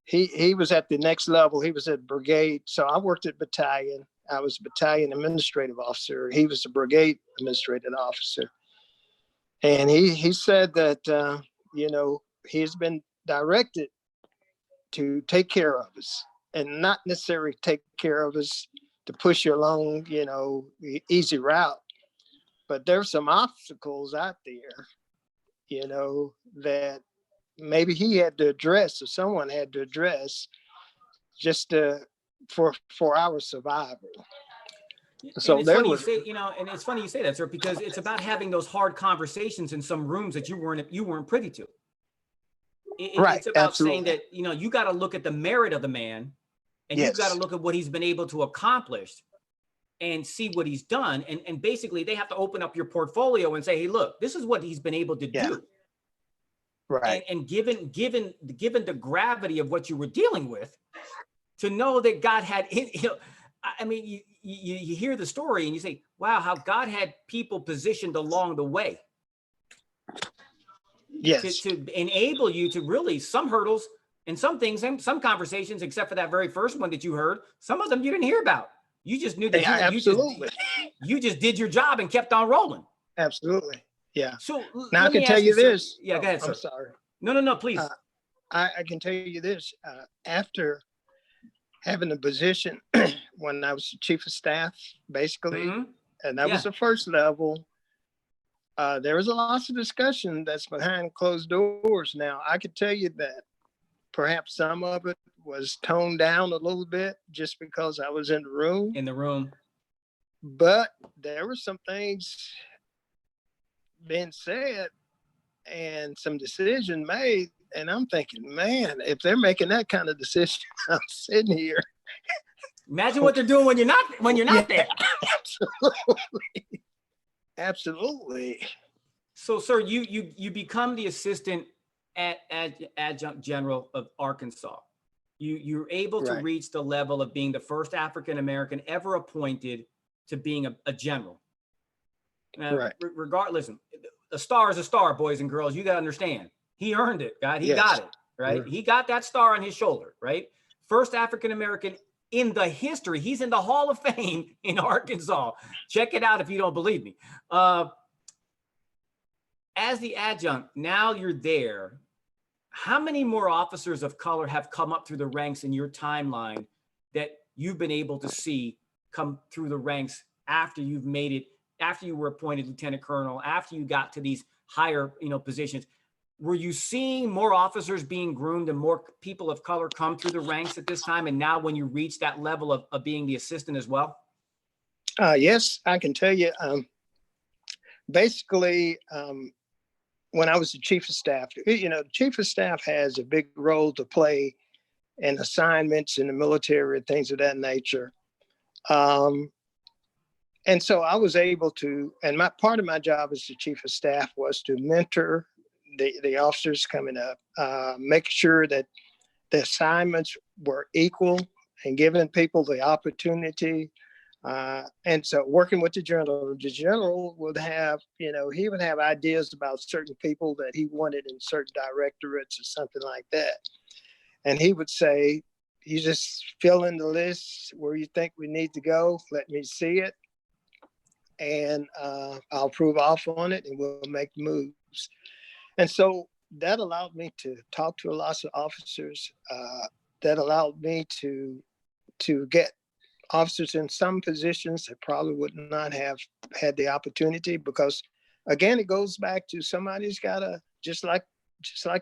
He was at the next level. He was at brigade. So I worked at battalion. I was a battalion administrative officer. He was a brigade administrative officer. And he said that, you know, he's been directed to take care of us and not necessarily take care of us to push you along, you know, easy route. But there's some obstacles out there, you know, that maybe he had to address or someone had to address just for our survival. So and it's there funny was, you say, you know, and it's funny you say that, sir, because it's about having those hard conversations in some rooms that you weren't privy to. right, It's about absolutely. saying that, you know, you got to look at the merit of the man, and you've got to look at what he's been able to accomplish and see what he's done. And basically they have to open up your portfolio and say, hey, look, this is what he's been able to do. Right. And given the gravity of what you were dealing with, to know that God had, you know, I mean, you hear the story and you say, wow, how God had people positioned along the way. Yes. To enable you to really, some hurdles and some things and some conversations, except for that very first one that you heard, some of them you didn't hear about. You just knew that absolutely. You just did your job and kept on rolling. Absolutely. Yeah. So now I can tell you this. Sir. Yeah, go ahead, sir. I'm sorry. No, please. I can tell you this. After having a position when I was chief of staff, basically, and that was the first level, there was a lot of discussion that's behind closed doors. Now, I could tell you that perhaps some of it was toned down a little bit just because I was in the room. But there were some things being said and some decision made. And I'm thinking, man, if they're making that kind of decision, I'm sitting here. Imagine what they're doing when you're not there. Absolutely. Absolutely. So, sir, you become the assistant adjunct general of Arkansas. You're able to reach the level of being the first African-American ever appointed to being a general. Regardless, a star is a star, boys and girls. You got to understand. He earned it, God. He got it, right? He got that star on his shoulder, right? First African-American in the history. He's in the Hall of Fame in Arkansas. Check it out if you don't believe me. As the adjunct, now you're there. How many more officers of color have come up through the ranks in your timeline that you've been able to see come through the ranks after you've made it after you were appointed lieutenant colonel, after you got to these higher, positions, were you seeing more officers being groomed and more people of color come through the ranks at this time? And now when you reach that level of being the assistant as well? Yes, I can tell you. Basically, when I was the chief of staff, the chief of staff has a big role to play in assignments in the military and things of that nature. And so I was able to, and part of my job as the chief of staff was to mentor the officers coming up, make sure that the assignments were equal and giving people the opportunity. And so working with the general would have, he would have ideas about certain people that he wanted in certain directorates or something like that. And he would say, you just fill in the list where you think we need to go. Let me see it. And I'll approve off on it and we'll make moves. And so that allowed me to talk to a lot of officers. That allowed me to get officers in some positions that probably would not have had the opportunity, because again, it goes back to somebody's got to, just like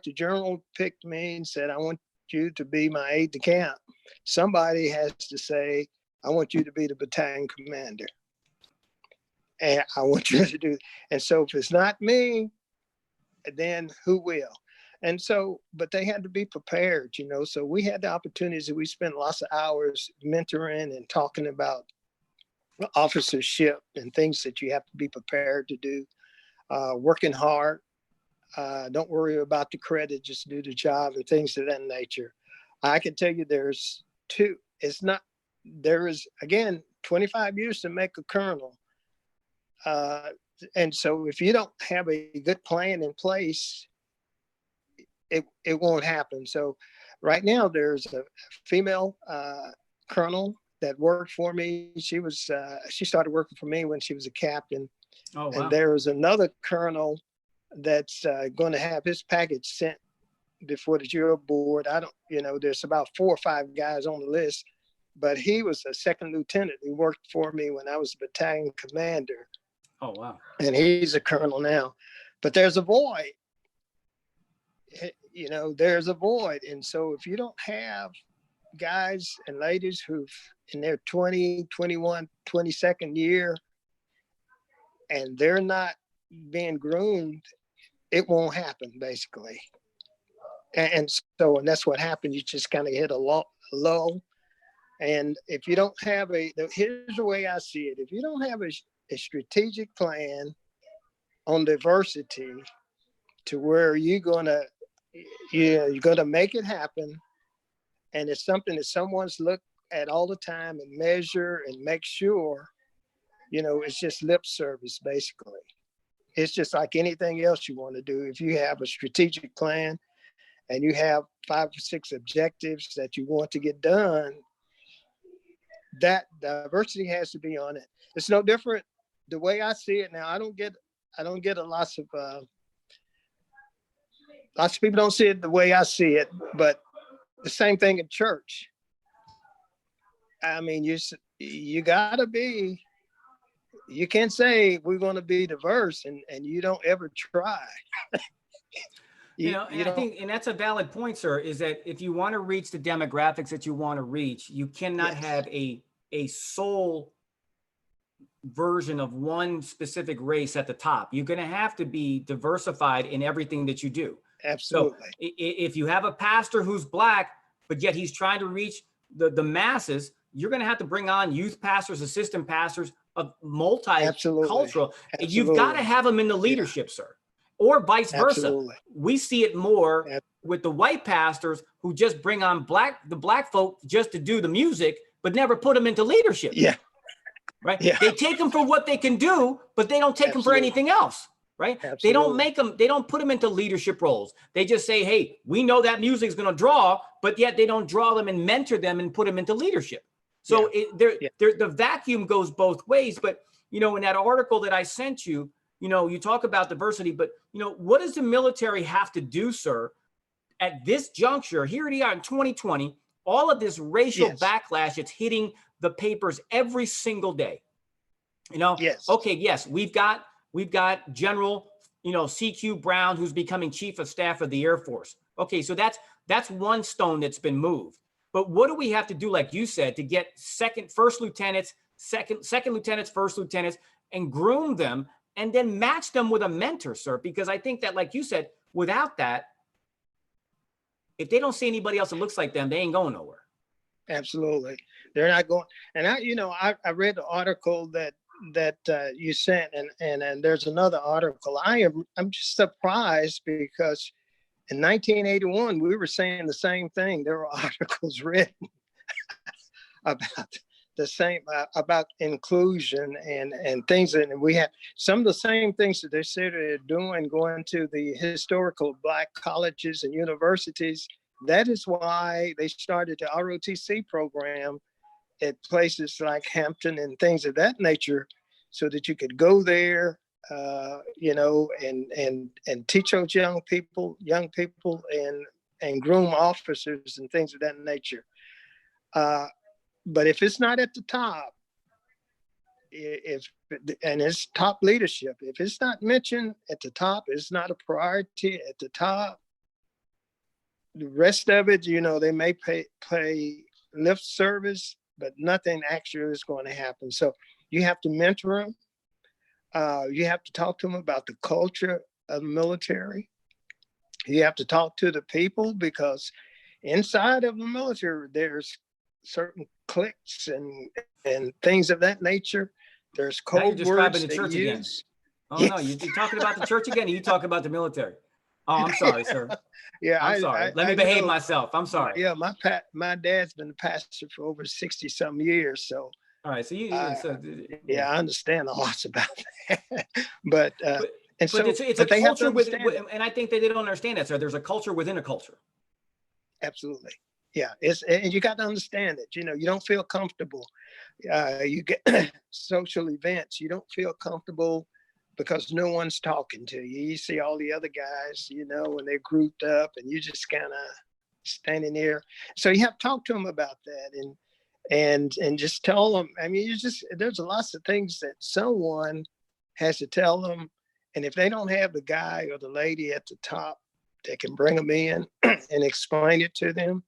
the general picked me and said, I want you to be my aide de camp. Somebody has to say, I want you to be the battalion commander. And I want you to do, and so if it's not me, then who will? And so, but they had to be prepared, so we had the opportunities. We spent lots of hours mentoring and talking about officership and things that you have to be prepared to do, working hard. Don't worry about the credit, just do the job and things of that nature. I can tell you there is, again, 25 years to make a colonel. And so if you don't have a good plan in place, it won't happen. So right now there's a female colonel that worked for me. She started working for me when she was a captain. Oh, wow. And there was another colonel that's going to have his package sent before the jury board. There's about 4 or 5 guys on the list, but he was a second lieutenant. He worked for me when I was a battalion commander. Oh, wow. And he's a colonel now, but there's a void. There's a void. And so if you don't have guys and ladies who've in their 20, 21, 22nd year, and they're not being groomed, it won't happen, basically. And that's what happened. You just kind of hit a lull. And if you don't have here's the way I see it. If you don't have a strategic plan on diversity to where you're gonna make it happen, and it's something that someone's looked at all the time and measure and make sure, it's just lip service, basically. It's just like anything else you want to do. If you have a strategic plan and you have 5 or 6 objectives that you want to get done, that diversity has to be on it. It's no different. The way I see it now, I don't get lots of people don't see it the way I see it, but the same thing in church. I mean, you gotta be. You can't say we're going to be diverse and you don't ever try. I think, and that's a valid point, sir, is that if you want to reach the demographics that you want to reach, you cannot have a sole version of one specific race at the top. You're going to have to be diversified in everything that you do. Absolutely. So if you have a pastor who's Black, but yet he's trying to reach the masses, you're going to have to bring on youth pastors, assistant pastors of multicultural. You've got to have them in the leadership, sir, or vice versa. Absolutely. We see it more with the white pastors who just bring on the black folk just to do the music, but never put them into leadership. Yeah. Right. Yeah. They take them for what they can do, but they don't take them for anything else. Right. Absolutely. They don't put them into leadership roles. They just say, hey, we know that music is going to draw, but yet they don't draw them and mentor them and put them into leadership. So the vacuum goes both ways. But, in that article that I sent you, you talk about diversity, but, what does the military have to do, sir, at this juncture? Here we are in 2020, all of this racial backlash, it's hitting the papers every single day. You know, Yes. okay, yes, we've got General, CQ Brown, who's becoming Chief of Staff of the Air Force. Okay, so that's one stone that's been moved. But what do we have to do, like you said, to get first lieutenants, second lieutenants, first lieutenants, and groom them, and then match them with a mentor, sir? Because I think that, like you said, without that, if they don't see anybody else that looks like them, they ain't going nowhere. Absolutely, they're not going. And I read the article that you sent, and there's another article. I'm just surprised because in 1981 we were saying the same thing. There were articles written about the same about inclusion and things, and we have some of the same things that they said they're doing, going to the historical Black colleges and universities. That is why they started the ROTC program at places like Hampton and things of that nature, so that you could go there, and teach those young people, and groom officers and things of that nature. But if it's not at the top, and it's top leadership, if it's not mentioned at the top, it's not a priority at the top. The rest of it, they may play lip service, but nothing actually is going to happen. So you have to mentor them. You have to talk to them about the culture of the military. You have to talk to the people, because inside of the military, there's certain cliques and things of that nature. There's Now you're code describing words the church they again. use. Oh, no, you're talking about the church again, or you talking about the military? Oh, I'm sorry, sir. Yeah, I'm sorry. Let me behave myself. I'm sorry. Yeah, my dad's been a pastor for over 60 some years, so. All right, so yeah, I understand a lot about that, but it's a they have to culture with, understand and I think that they don't understand that, sir. There's a culture within a culture. Absolutely, yeah. And you got to understand it. You don't feel comfortable. You get social events. You don't feel comfortable because no one's talking to you. You see all the other guys, when they're grouped up, and you just kind of standing there. So you have to talk to them about that, and just tell them. I mean, there's lots of things that someone has to tell them, and if they don't have the guy or the lady at the top that can bring them in and explain it to them,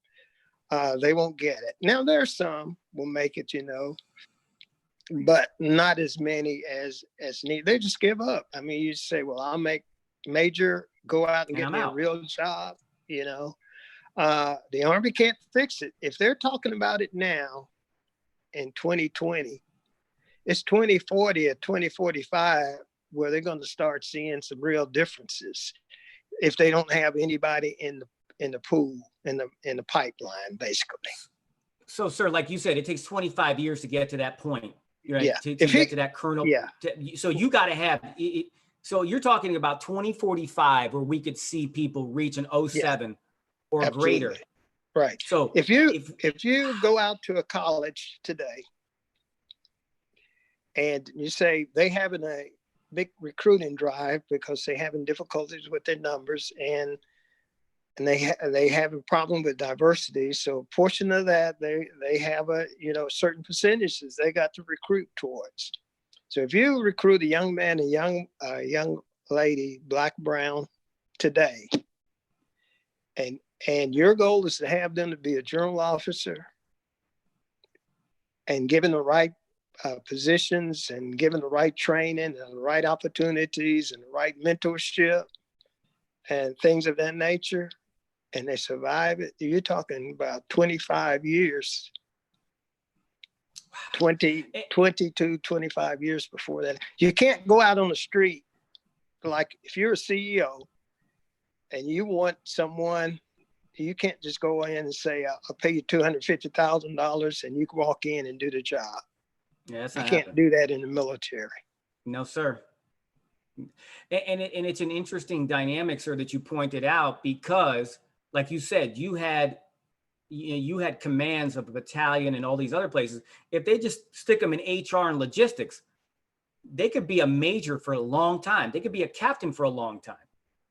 they won't get it. Now there's some will make it, but not as many as need. They just give up. I mean, you say, well, I'll make major, go out and get me a real job. The Army can't fix it. If they're talking about it now in 2020, it's 2040 or 2045 where they're going to start seeing some real differences if they don't have anybody in the pool, in the pipeline, basically. So, sir, like you said, it takes 25 years to get to that point. Right? Yeah. To get to that kernel. Yeah. So you got to have it. So you're talking about 2045 where we could see people reach an 07 or Absolutely. greater. Right. So if you go out to a college today and you say they having a big recruiting drive because they're having difficulties with their numbers and they have a problem with diversity. So a portion of that, they have certain percentages they got to recruit towards. So if you recruit a young man, a young lady, Black, brown, today, and your goal is to have them to be a general officer and given the right positions and given the right training and the right opportunities and the right mentorship and things of that nature, and they survive it, you're talking about 25 years, 20 to 25 years before that. You can't go out on the street, like if you're a CEO and you want someone, you can't just go in and say, I'll pay you $250,000 and you can walk in and do the job. Yeah, that's you not can't happening. do that in the military. No, sir. And it's an interesting dynamic, sir, that you pointed out, because like you said, you had commands of a battalion and all these other places. If they just stick them in HR and logistics, they could be a major for a long time. They could be a captain for a long time.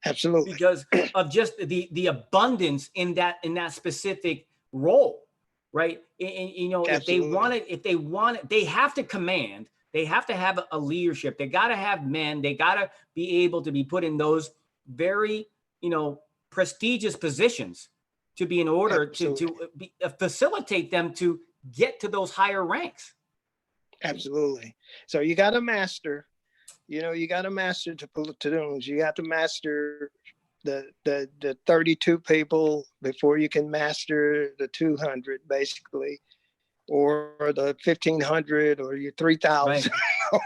Absolutely. Because of just the abundance in that specific role, right? And if they want it, they have to command, they have to have a leadership. They got to have men. They got to be able to be put in those very, prestigious positions to be in order to facilitate them to get to those higher ranks. Absolutely. So you got to master, you got to master the platoons. You got to master the 32 people before you can master the 200, basically, or the 1,500 or your 3,000. Right.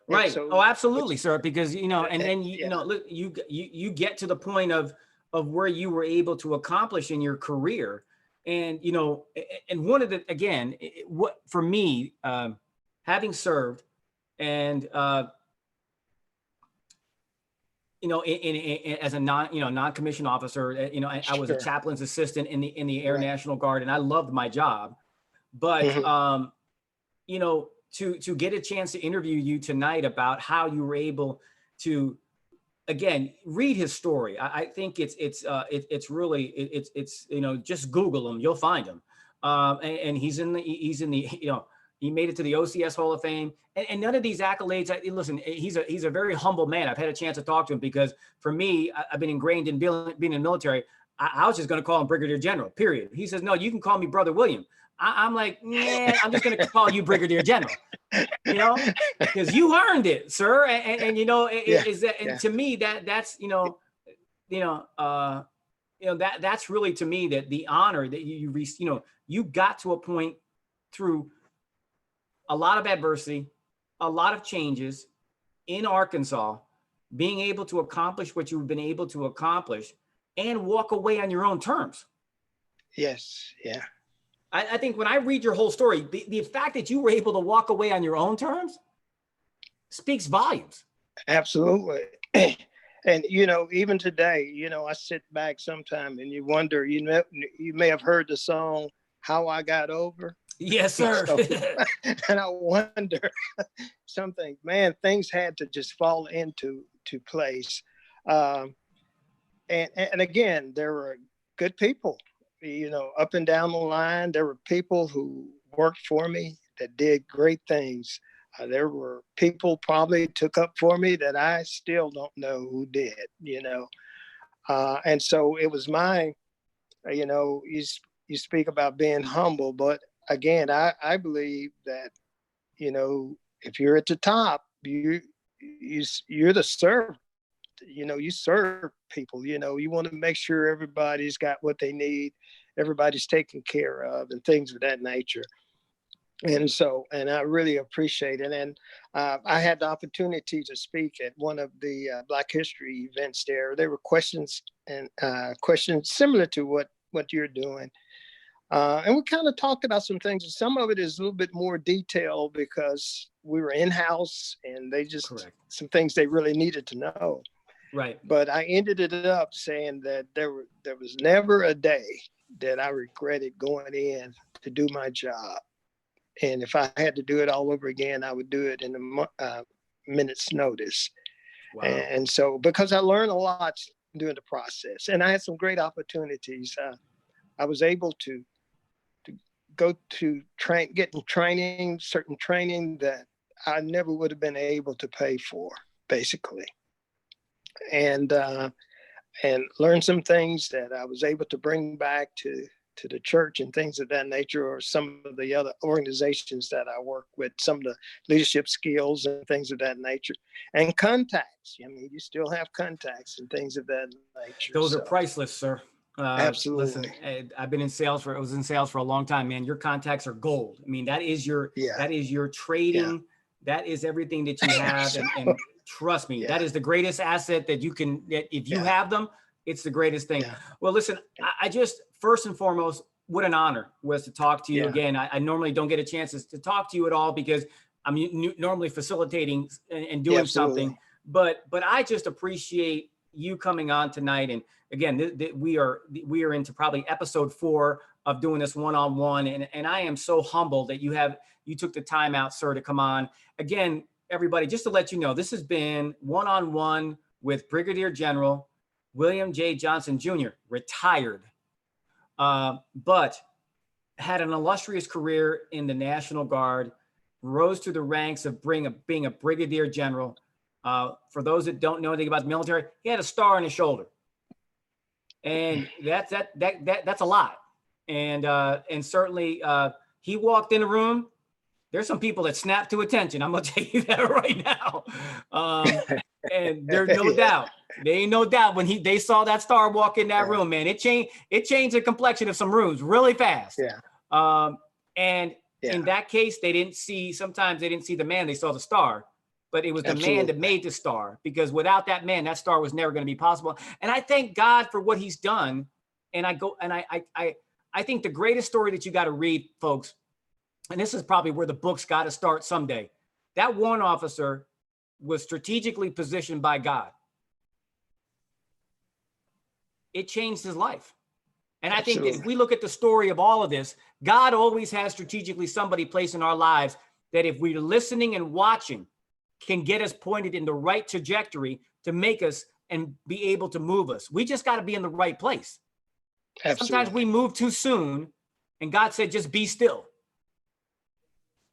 Right. So, oh, absolutely, sir. Because, and then, look, you get to the point of where you were able to accomplish in your career. And, and one of the, again, what for me, having served and, as a non-commissioned officer, I was a chaplain's assistant in the Air National Guard, and I loved my job. But, to get a chance to interview you tonight about how you were able to, again, read his story. I think it's really just Google him, you'll find him. And he's in the he made it to the OCS Hall of Fame, and none of these accolades. Listen, he's a very humble man. I've had a chance to talk to him because for me, I've been ingrained in being in the military. I was just going to call him Brigadier General, period. He says, no, you can call me Brother William. I'm like, yeah, I'm just going to call you Brigadier General, because you earned it, sir. And is that, and to me, that's that's really, to me, that the honor that you got to a point through a lot of adversity, a lot of changes in Arkansas, being able to accomplish what you've been able to accomplish and walk away on your own terms. Yes. Yeah. I think when I read your whole story, the fact that you were able to walk away on your own terms speaks volumes. Absolutely. And, even today, I sit back sometime and you wonder, you may have heard the song, How I Got Over. Yes, sir. And I wonder something, man, things had to just fall into place. And again, there were good people, up and down the line. There were people who worked for me that did great things. There were people probably took up for me that I still don't know who did, and so it was mine. You speak about being humble, but again, I believe that, if you're at the top, you're the servant. You serve people. You want to make sure everybody's got what they need, everybody's taken care of, and things of that nature. And I really appreciate it. And I had the opportunity to speak at one of the Black History events there. There were questions similar to what you're doing. And we kind of talked about some things. Some of it is a little bit more detailed because we were in-house and some things they really needed to know. Right. But I ended it up saying that there was never a day that I regretted going in to do my job. And if I had to do it all over again, I would do it in a minute's notice. Wow. And so, because I learned a lot during the process, and I had some great opportunities, I was able to go to certain training that I never would have been able to pay for, basically. And learn some things that I was able to bring back to the church and things of that nature, or some of the other organizations that I work with, some of the leadership skills and things of that nature, and contacts. You still have contacts and things of that nature. Those are priceless, sir. Absolutely. Listen, I was in sales for a long time, man. Your contacts are gold. I mean, that is your trading. Yeah. That is everything that you have. and trust me, that is the greatest asset that you can, if you have them, it's the greatest thing. Yeah. Well, listen, I just, first and foremost, what an honor was to talk to you again. I normally don't get a chance to talk to you at all because I'm normally facilitating and doing something, but I just appreciate you coming on tonight. And again, we are into probably episode 4 of doing this one-on-one. And I am so humbled that you took the time out, sir, to come on. Again, everybody, just to let you know, this has been one-on-one with Brigadier General William J. Johnson, Jr., retired, but had an illustrious career in the National Guard, rose to the ranks of being a brigadier general. For those that don't know anything about the military, he had a star on his shoulder, and that's a lot. And certainly he walked in the room. There's some people that snap to attention. I'm gonna tell you that right now. And there's no doubt. There ain't no doubt when they saw that star walk in that room, man. It changed the complexion of some rooms really fast. Yeah. And in that case, sometimes they didn't see the man, they saw the star. But it was the man that made the star, because without that man, that star was never going to be possible. And I thank God for what he's done. And I think the greatest story that you got to read, folks, and this is probably where the book's got to start someday. That warrant officer was strategically positioned by God. It changed his life. And I think that if we look at the story of all of this, God always has strategically somebody placed in our lives that if we're listening and watching, can get us pointed in the right trajectory to make us and be able to move us. We just got to be in the right place. Absolutely. Sometimes we move too soon, and God said, just be still.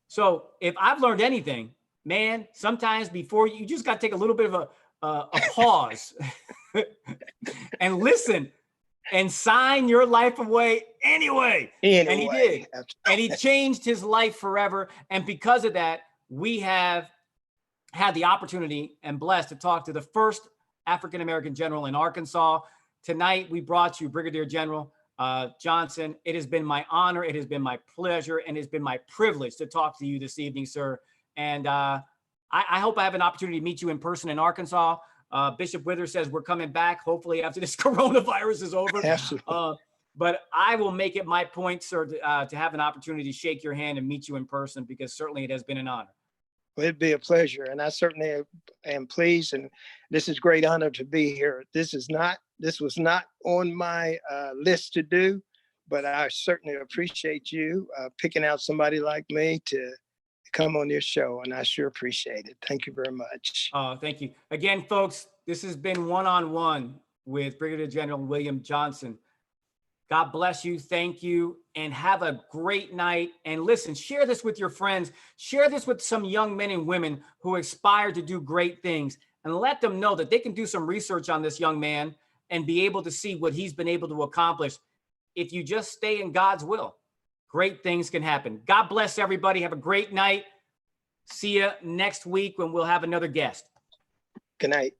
So if I've learned anything, man, sometimes before you just got to take a little bit of a pause and listen and sign your life away anyway. And he did. And he changed his life forever. And because of that, we have had the opportunity and blessed to talk to the first African-American general in Arkansas. Tonight, we brought you Brigadier General Johnson. It has been my honor. It has been my pleasure, and it's been my privilege to talk to you this evening, sir. And I hope I have an opportunity to meet you in person in Arkansas. Bishop Withers says we're coming back, hopefully after this coronavirus is over. But I will make it my point, sir, to have an opportunity to shake your hand and meet you in person, because certainly it has been an honor. Well, it'd be a pleasure, and I certainly am pleased, and this is great honor to be here. This was not on my list to do, but I certainly appreciate you picking out somebody like me to come on your show, and I sure appreciate it. Thank you very much. Thank you. Again, folks, this has been one-on-one with Brigadier General William Johnson. God bless you. Thank you. And have a great night. And listen, share this with your friends. Share this with some young men and women who aspire to do great things, and let them know that they can do some research on this young man and be able to see what he's been able to accomplish. If you just stay in God's will, great things can happen. God bless everybody. Have a great night. See you next week when we'll have another guest. Good night.